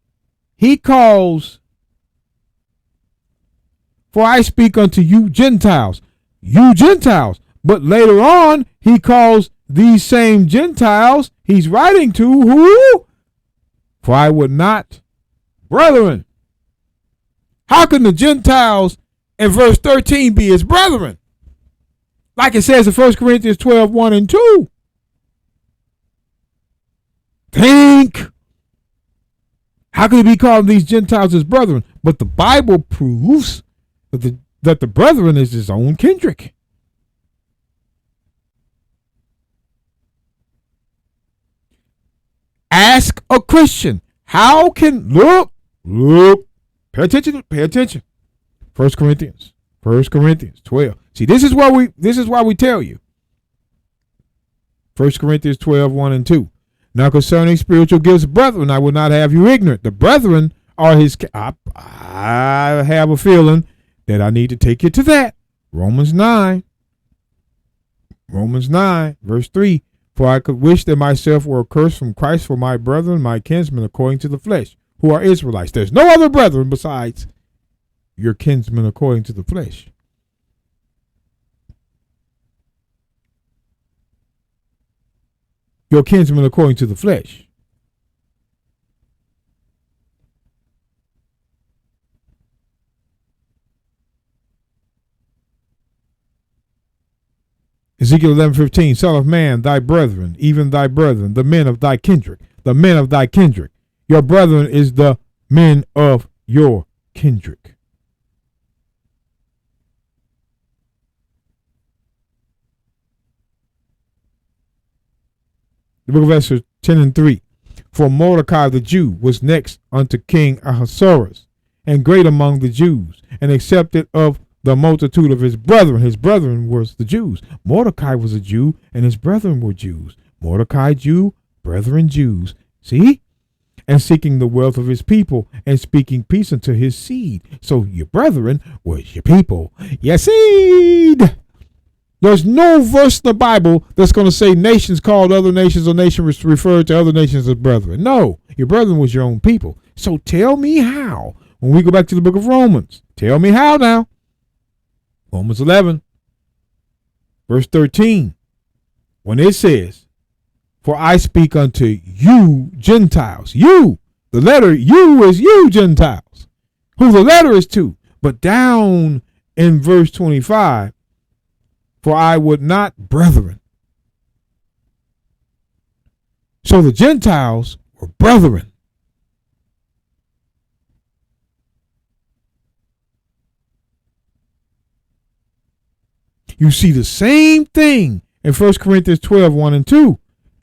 Speaker 1: He calls, for I speak unto you Gentiles. But later on, he calls these same Gentiles he's writing to who? For I would not, brethren. How can the Gentiles in verse 13 be his brethren? Like it says in 1 Corinthians 12, 1 and 2. Think. How can he be calling these Gentiles his brethren? But the Bible proves that the brethren is his own kindred. Ask a Christian. How can, look, pay attention. 1 Corinthians 12. See, this is why we tell you. 1 Corinthians 12, 1 and 2. Now concerning spiritual gifts, brethren, I will not have you ignorant. The brethren are his, I have a feeling that I need to take you to that. Romans 9, verse 3. For I could wish that myself were accursed from Christ for my brethren, my kinsmen, according to the flesh, who are Israelites. There's no other brethren besides your kinsmen according to the flesh. Your kinsmen according to the flesh. Ezekiel 11:15, Son of man, thy brethren, even thy brethren, the men of thy kindred, Your brethren is the men of your kindred. The book of Esther 10 and 3. For Mordecai the Jew was next unto King Ahasuerus, and great among the Jews, and accepted of the multitude of his brethren. His brethren was the Jews. Mordecai was a Jew, and his brethren were Jews. Mordecai Jew, brethren Jews. See? And seeking the wealth of his people, and speaking peace unto his seed. So your brethren was your people. Your seed. There's no verse in the Bible that's going to say nations called other nations or nations referred to other nations as brethren. No, your brethren was your own people. So tell me how. When we go back to the book of Romans, tell me how now. Romans 11, verse 13. When it says, for I speak unto you Gentiles. You, the letter you is you Gentiles. Who the letter is to. But down in verse 25, for I would not brethren. So the Gentiles were brethren. You see the same thing in 1 Corinthians 12, 1 and 2.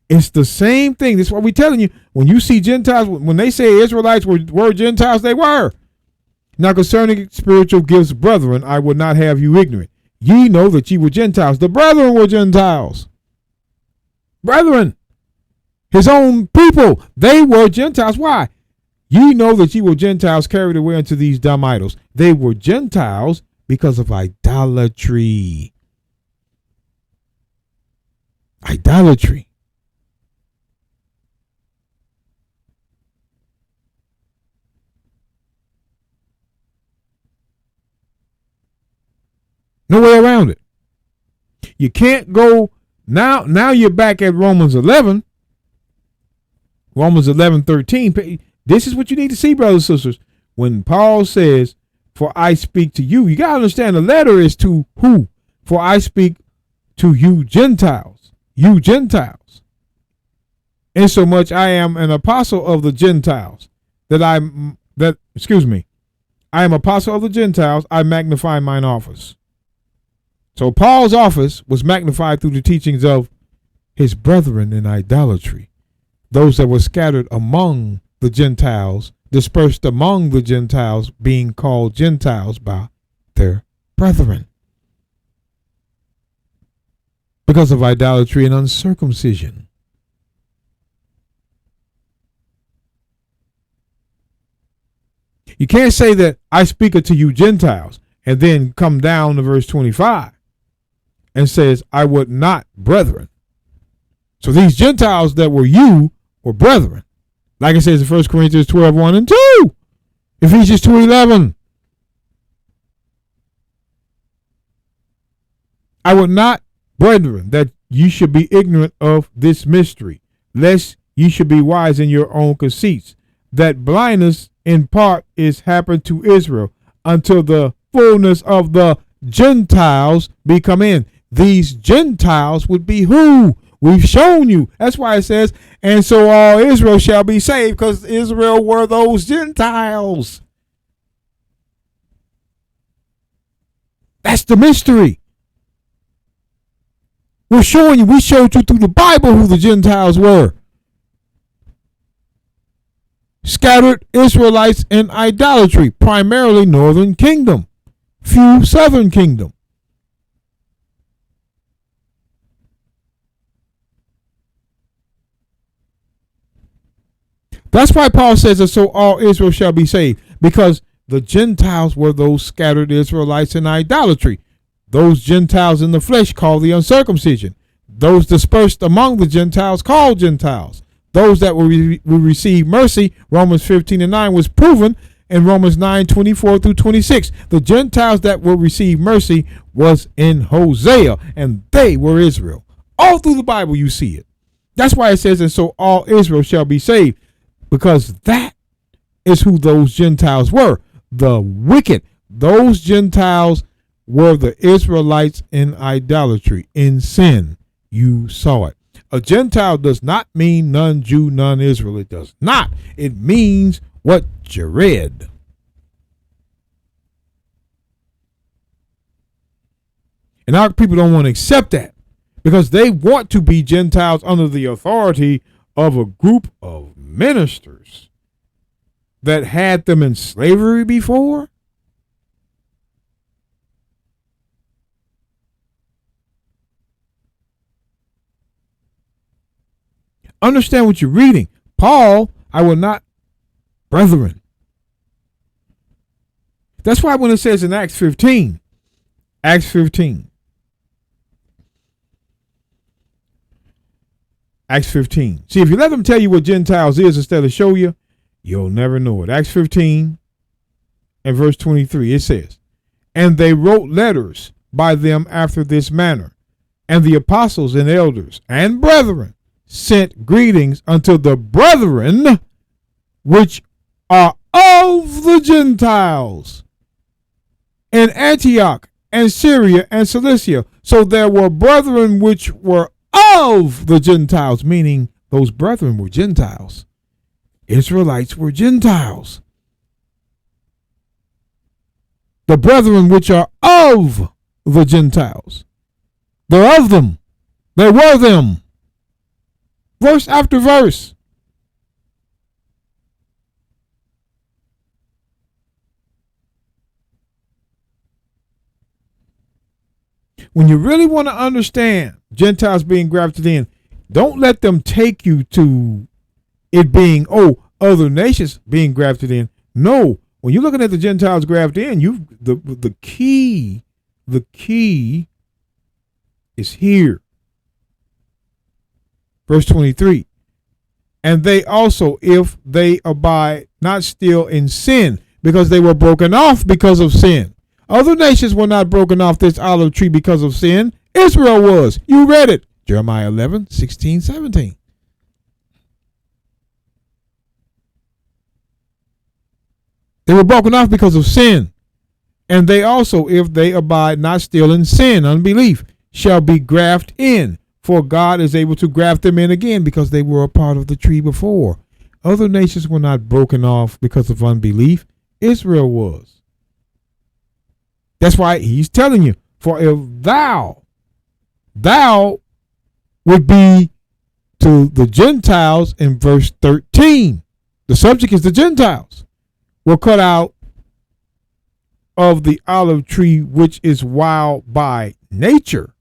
Speaker 1: It's the same thing. This is what we're telling you. When you see Gentiles, when they say Israelites were Gentiles, they were. Now concerning spiritual gifts, brethren, I would not have you ignorant. Ye know that ye were Gentiles. The brethren were Gentiles. Brethren, his own people, they were Gentiles. Why? Ye know that ye were Gentiles carried away unto these dumb idols. They were Gentiles because of idolatry. Idolatry. No way around it. You can't go now. Now you're back at Romans 11. Romans 11:13. This is what you need to see, brothers and sisters. When Paul says, "For I speak to you," you got to understand the letter is to who? For I speak to you Gentiles. You Gentiles. Insomuch I am an apostle of the Gentiles. I am apostle of the Gentiles. I magnify mine office. So Paul's office was magnified through the teachings of his brethren in idolatry, those that were scattered among the Gentiles, dispersed among the Gentiles, being called Gentiles by their brethren, because of idolatry and uncircumcision. You can't say that I speak unto you Gentiles and then come down to verse 25 and says, I would not brethren. So these Gentiles that were you were brethren. Like it says in 1 Corinthians 12:1 and 2. Ephesians 2:11. I would not, brethren, that ye should be ignorant of this mystery, lest ye should be wise in your own conceits, that blindness in part is happened to Israel, until the fullness of the Gentiles be come in. These Gentiles would be who? We've shown you. That's why it says, and so all Israel shall be saved, because Israel were those Gentiles. That's the mystery. We're showing you, we showed you through the Bible who the Gentiles were. Scattered Israelites in idolatry, primarily northern kingdom, few southern kingdom. That's why Paul says that so all Israel shall be saved, because the Gentiles were those scattered Israelites in idolatry. Those Gentiles in the flesh called the uncircumcision. Those dispersed among the Gentiles called Gentiles. Those that will receive mercy, Romans 15:9 was proven in Romans 9:24 through 26. The Gentiles that will receive mercy was in Hosea, and they were Israel. All through the Bible you see it. That's why it says, and so all Israel shall be saved, because that is who those Gentiles were. The wicked. Those Gentiles were the Israelites in idolatry, in sin. You saw it. A Gentile does not mean non-Jew, non-Israel. It does not. It means what you read. And our people don't want to accept that, because they want to be Gentiles under the authority of a group of ministers that had them in slavery before. Understand what you're reading. Paul, I will not, brethren. That's why when it says in Acts 15, Acts 15, see, if you let them tell you what Gentiles is instead of show you, you'll never know it. Acts 15 and verse 23, it says, and they wrote letters by them after this manner, and the apostles and elders and brethren sent greetings unto the brethren which are of the Gentiles in Antioch and Syria and Cilicia. So there were brethren which were of the Gentiles, meaning those brethren were Gentiles. Israelites were Gentiles. The brethren which are of the Gentiles. They're of them. They were them. Verse after verse. When you really want to understand Gentiles being grafted in, don't let them take you to it being, other nations being grafted in. No, when you're looking at the Gentiles grafted in, the key is here. Verse 23, and they also, if they abide not still in sin, because they were broken off because of sin. Other nations were not broken off this olive tree because of sin. Israel was. You read it. Jeremiah 11, 16, 17. They were broken off because of sin. And they also, if they abide not still in sin, unbelief, shall be grafted in. For God is able to graft them in again because they were a part of the tree before. Other nations were not broken off because of unbelief. Israel was. That's why he's telling you, for if thou would be to the Gentiles in verse 13. The subject is the Gentiles. Were cut out of the olive tree which is wild by nature.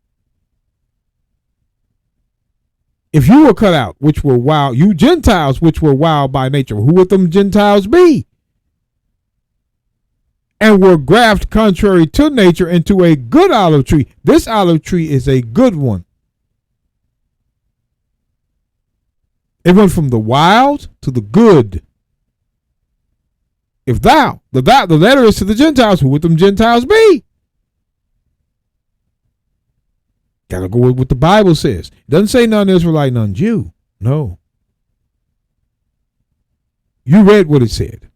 Speaker 1: If you were cut out, which were wild, you Gentiles, which were wild by nature, who would them Gentiles be? And were grafted contrary to nature into a good olive tree. This olive tree is a good one. It went from the wild to the good. If thou, the letter is to the Gentiles, who would them Gentiles be? Gotta go with what the Bible says. It doesn't say none Israelite, none Jew. No. You read what it said.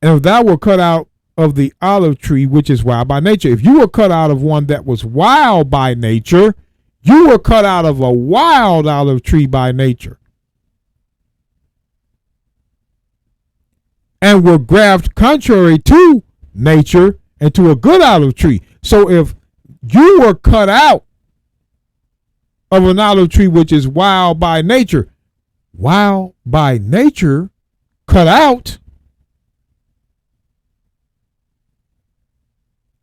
Speaker 1: And if thou were cut out of the olive tree, which is wild by nature, if you were cut out of one that was wild by nature, you were cut out of a wild olive tree by nature. And were grafted contrary to nature into a good olive tree. So if you were cut out of an olive tree which is wild by nature, cut out,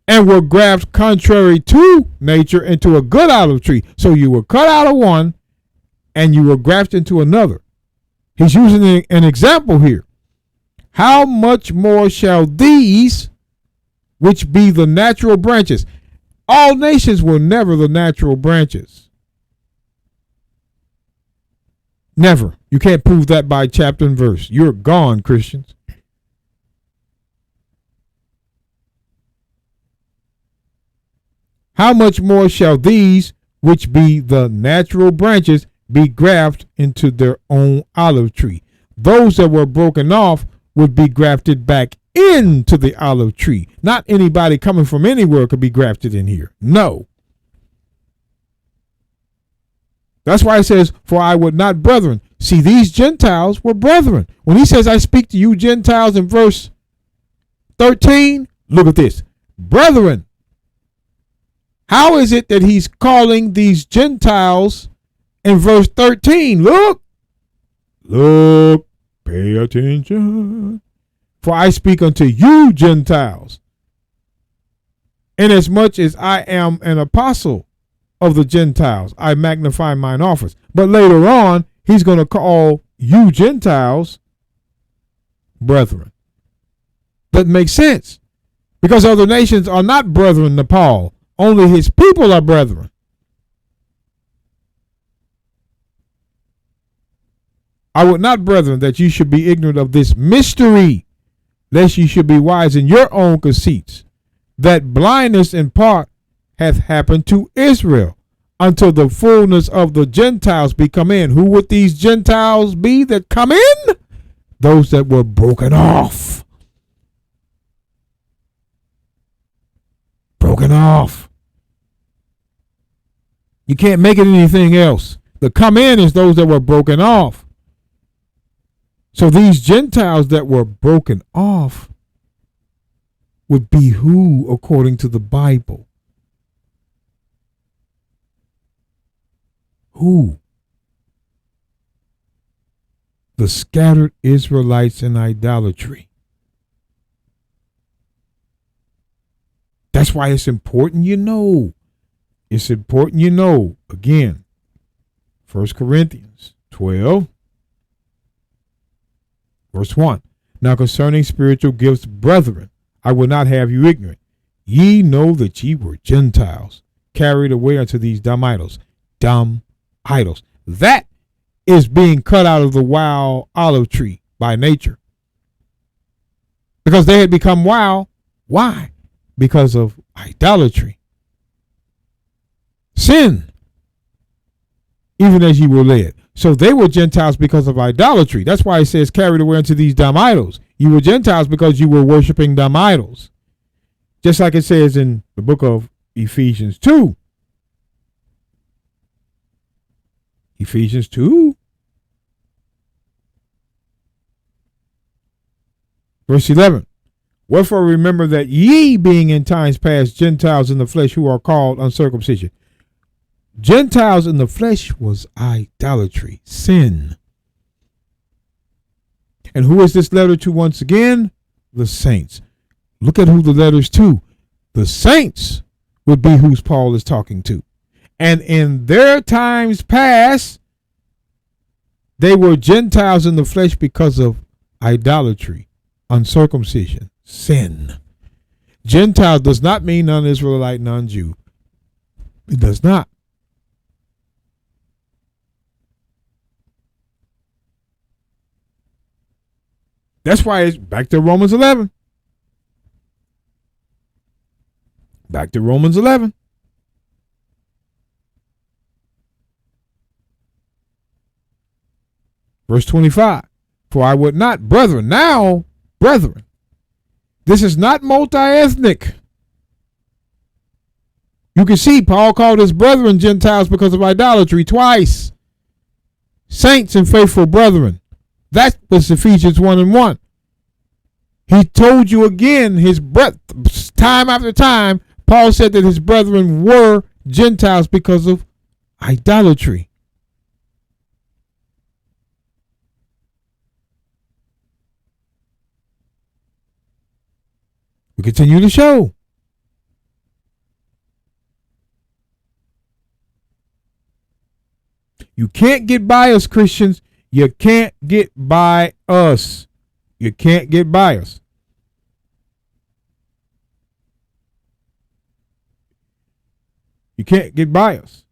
Speaker 1: and were grafted contrary to nature into a good olive tree. So you were cut out of one and you were grafted into another. He's using an example here. How much more shall these, which be the natural branches? All nations were never the natural branches. Never. You can't prove that by chapter and verse. You're gone, Christians. How much more shall these, which be the natural branches, be grafted into their own olive tree? Those that were broken off would be grafted back into the olive tree. Not anybody coming from anywhere could be grafted in here. No. That's why it says, for I would not brethren. See, these Gentiles were brethren. When he says, I speak to you Gentiles in verse 13, look at this. Brethren. How is it that he's calling these Gentiles in verse 13? Look. Pay attention. For I speak unto you Gentiles, inasmuch as I am an apostle of the Gentiles, I magnify mine office. But later on, he's going to call you Gentiles brethren. That makes sense. Because other nations are not brethren to Paul. Only his people are brethren. I would not, brethren, that you should be ignorant of this mystery, lest ye should be wise in your own conceits, that blindness in part hath happened to Israel, until the fullness of the Gentiles be come in. Who would these Gentiles be that come in? Those that were broken off. Broken off. You can't make it anything else. The come in is those that were broken off. So these Gentiles that were broken off would be who according to the Bible? Who? The scattered Israelites in idolatry. That's why it's important you know. It's important you know. Again, 1 Corinthians 12. Verse 1. Now concerning spiritual gifts, brethren, I will not have you ignorant. Ye know that ye were Gentiles, carried away unto these dumb idols. Dumb idols. That is being cut out of the wild olive tree by nature. Because they had become wild. Why? because of idolatry. Sin, even as ye were led. So they were Gentiles because of idolatry. That's why it says carried away unto these dumb idols. You were Gentiles because you were worshiping dumb idols. Just like it says in the book of Ephesians 2. Ephesians 2. Verse 11. Wherefore remember that ye being in times past Gentiles in the flesh who are called uncircumcision. Gentiles in the flesh was idolatry, sin. And who is this letter to once again? The saints. Look at who the letter's to. The saints would be who Paul is talking to. And in their times past, they were Gentiles in the flesh because of idolatry, uncircumcision, sin. Gentile does not mean non-Israelite, non-Jew. It does not. That's why it's back to Romans 11. Back to Romans 11. Verse 25. For I would not, brethren, now, brethren, this is not multi-ethnic. You can see Paul called his brethren Gentiles because of idolatry twice. Saints and faithful brethren. That was Ephesians 1:1. He told you again, time after time, Paul said that his brethren were Gentiles because of idolatry. We continue to show. You can't get by us, Christians. You can't get by us. You can't get by us. You can't get by us.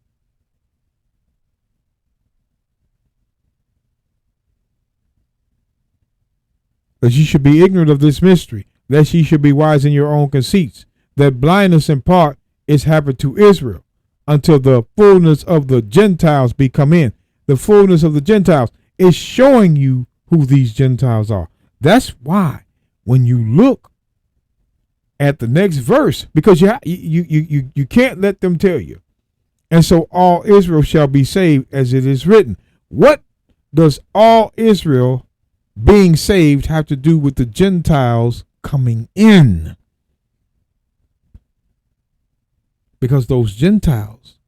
Speaker 1: But ye should be ignorant of this mystery, lest ye should be wise in your own conceits, that blindness in part is happened to Israel, until the fullness of the Gentiles be come in. The fullness of the Gentiles is showing you who these Gentiles are. That's why when you look at the next verse, because you can't let them tell you. And so all Israel shall be saved, as it is written. What does all Israel being saved have to do with the Gentiles coming in? Because those Gentiles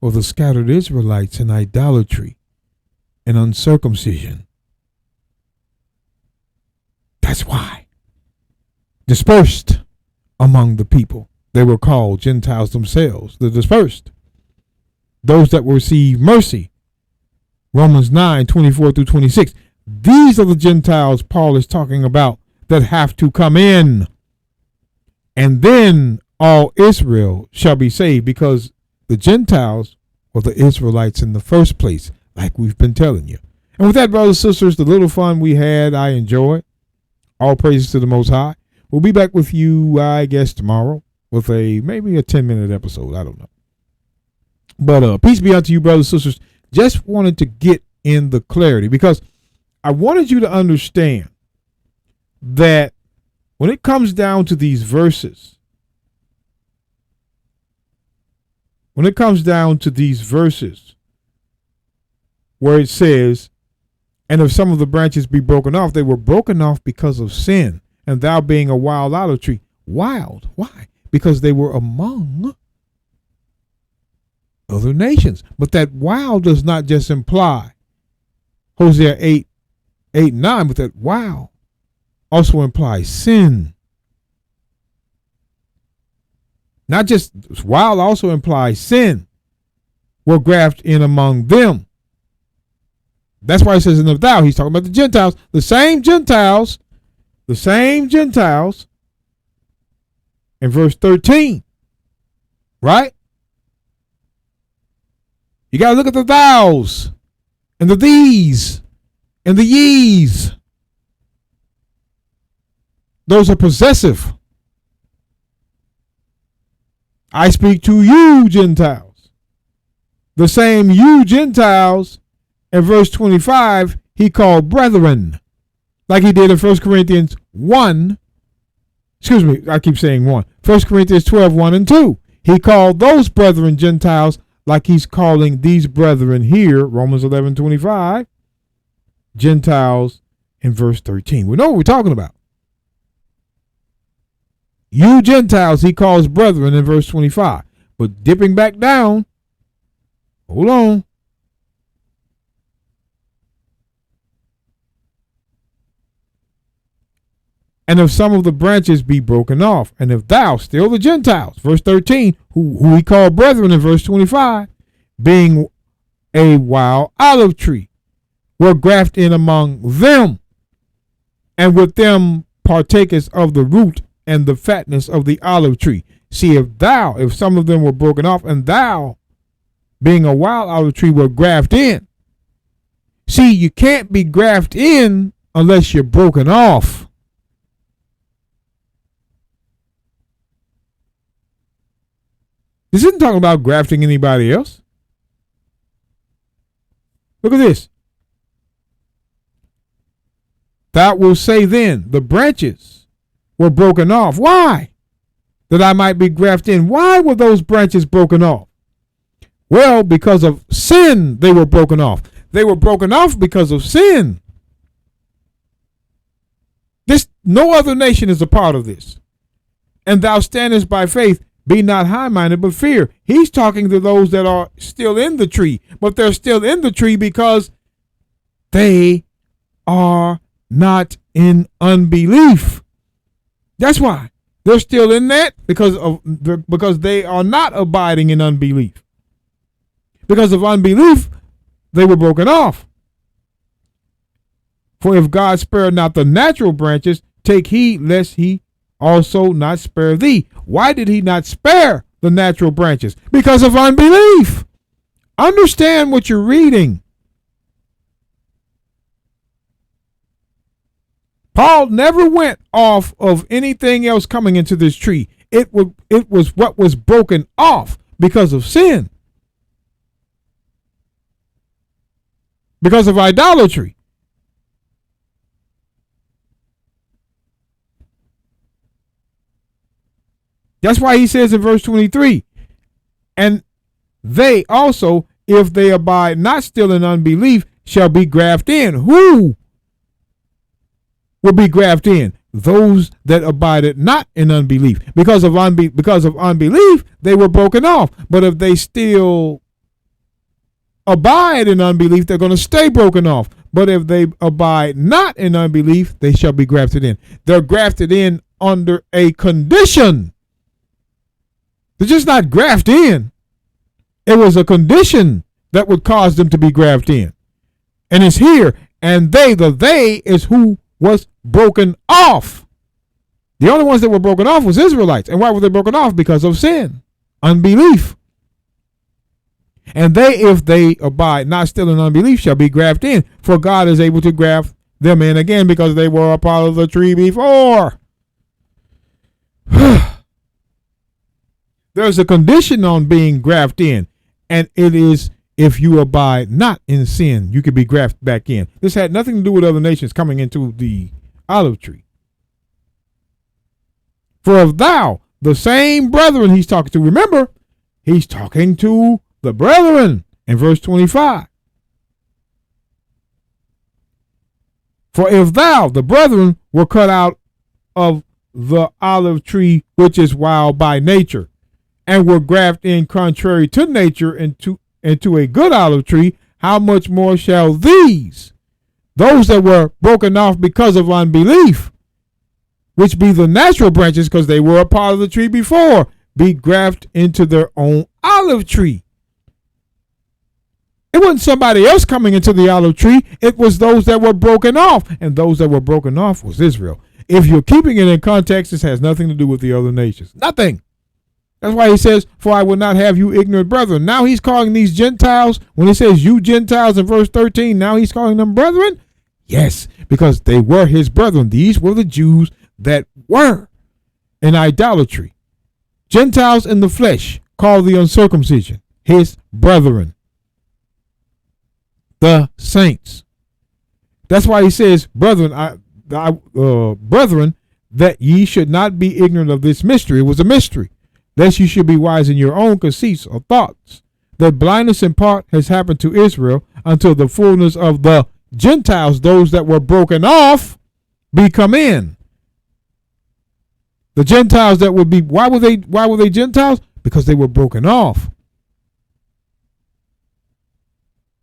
Speaker 1: were the scattered Israelites in idolatry and uncircumcision. That's why. Dispersed among the people. They were called Gentiles themselves, the dispersed. Those that receive mercy. Romans 9:24-26. These are the Gentiles Paul is talking about that have to come in. And then all Israel shall be saved, because the Gentiles were the Israelites in the first place, like we've been telling you. And with that, brothers and sisters, the little fun we had, I enjoyed. All praises to the Most High. We'll be back with you, I guess, tomorrow with maybe a 10-minute episode. I don't know. But peace be unto you, brothers and sisters. Just wanted to get in the clarity, because I wanted you to understand that when it comes down to these verses, where it says, and if some of the branches be broken off, they were broken off because of sin, and thou being a wild olive tree. Wild. Why? Because they were among other nations. But that wild does not just imply Hosea 8:9, but that wild also implies sin. Not just wild, also implies sin. Were grafted in among them. That's why he says in the thou, he's talking about the Gentiles, the same Gentiles in verse 13, right? You got to look at the thous and the these and the ye's. Those are possessive. I speak to you Gentiles. The same you Gentiles in verse 25 he called brethren, like he did in 1 Corinthians 1. Excuse me, I keep saying 1. 1 Corinthians 12, 1 and 2. He called those brethren Gentiles like he's calling these brethren here, Romans 11, 25, Gentiles in verse 13. We know what we're talking about. You Gentiles he calls brethren in verse 25. But dipping back down, hold on. And if some of the branches be broken off, and if thou, still the Gentiles, verse 13, who he called brethren in verse 25, being a wild olive tree, were grafted in among them, and with them partakers of the root and the fatness of the olive tree. See, if some of them were broken off, and thou, being a wild olive tree, were grafted in. See, you can't be grafted in unless you're broken off. This isn't talking about grafting anybody else. Look at this. Thou wilt say then, the branches were broken off. Why? That I might be grafted in. Why were those branches broken off? Well, because of sin they were broken off. They were broken off because of sin. No other nation is a part of this. And thou standest by faith. Be not high-minded, but fear. He's talking to those that are still in the tree, but they're still in the tree because they are not in unbelief. That's why they're still in that, because they are not abiding in unbelief. Because of unbelief, they were broken off. For if God spared not the natural branches, take heed lest he also not spare thee. Why did he not spare the natural branches? Because of unbelief. Understand what you're reading. Paul never went off of anything else coming into this tree. It was what was broken off because of sin. Because of idolatry. That's why he says in verse 23, and they also, if they abide not still in unbelief, shall be grafted in. Who will be grafted in? Those that abided not in unbelief. Because of unbelief, they were broken off. But if they still abide in unbelief, they're going to stay broken off. But if they abide not in unbelief, they shall be grafted in. They're grafted in under a condition. They're just not grafted in. It was a condition that would cause them to be grafted in. And it's here. And the they is who was broken off. The only ones that were broken off was Israelites. And why were they broken off? Because of sin, unbelief. And they, if they abide not still in unbelief, shall be grafted in. For God is able to graft them in again, because they were a part of the tree before. There's a condition on being grafted in, and it is if you abide not in sin, you can be grafted back in. This had nothing to do with other nations coming into the olive tree. For if thou, the same brethren he's talking to, remember, he's talking to the brethren in verse 25. For if thou, the brethren, were cut out of the olive tree, which is wild by nature, and were grafted in contrary to nature into a good olive tree, how much more shall these, those that were broken off because of unbelief, which be the natural branches, because they were a part of the tree before, be grafted into their own olive tree? It wasn't somebody else coming into the olive tree. It was those that were broken off, and those that were broken off was Israel. If you're keeping it in context, this has nothing to do with the other nations. Nothing. That's why he says, for I will not have you ignorant brethren. Now he's calling these Gentiles, when he says you Gentiles in verse 13, now he's calling them brethren? Yes, because they were his brethren. These were the Jews that were in idolatry. Gentiles in the flesh, called the uncircumcision, his brethren, the saints. That's why he says, brethren, brethren, that ye should not be ignorant of this mystery. It was a mystery, lest you should be wise in your own conceits or thoughts. That blindness in part has happened to Israel until the fullness of the Gentiles, those that were broken off, be come in. The Gentiles that would be, why were they Gentiles? Because they were broken off.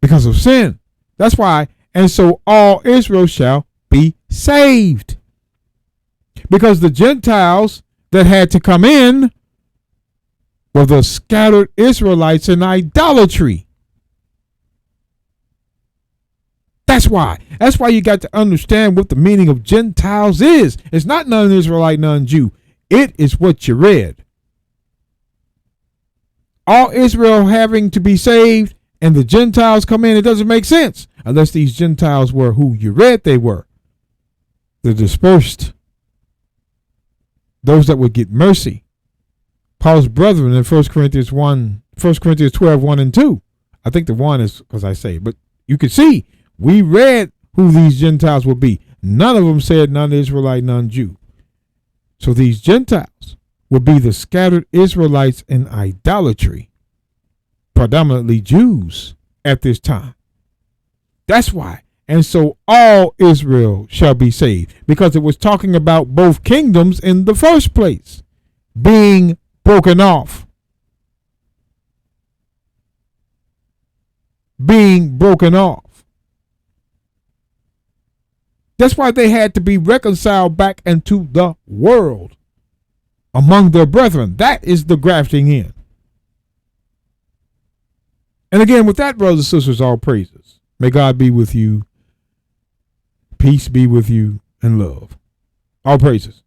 Speaker 1: Because of sin. That's why. And so all Israel shall be saved. Because the Gentiles that had to come in were the scattered Israelites in idolatry. That's why. That's why you got to understand what the meaning of Gentiles is. It's not non-Israelite, non-Jew. It is what you read. All Israel having to be saved and the Gentiles come in, it doesn't make sense unless these Gentiles were who you read they were. The dispersed. Those that would get mercy. Paul's brethren in 1 Corinthians 12, 1 and 2. I think the 1 is because I say, but you can see we read who these Gentiles would be. None of them said none Israelite, none Jew. So these Gentiles would be the scattered Israelites in idolatry, predominantly Jews at this time. That's why. And so all Israel shall be saved, because it was talking about both kingdoms in the first place being broken off. Being broken off. That's why they had to be reconciled back into the world among their brethren. That is the grafting in. And again, with that, brothers and sisters, all praises. May God be with you. Peace be with you and love. All praises.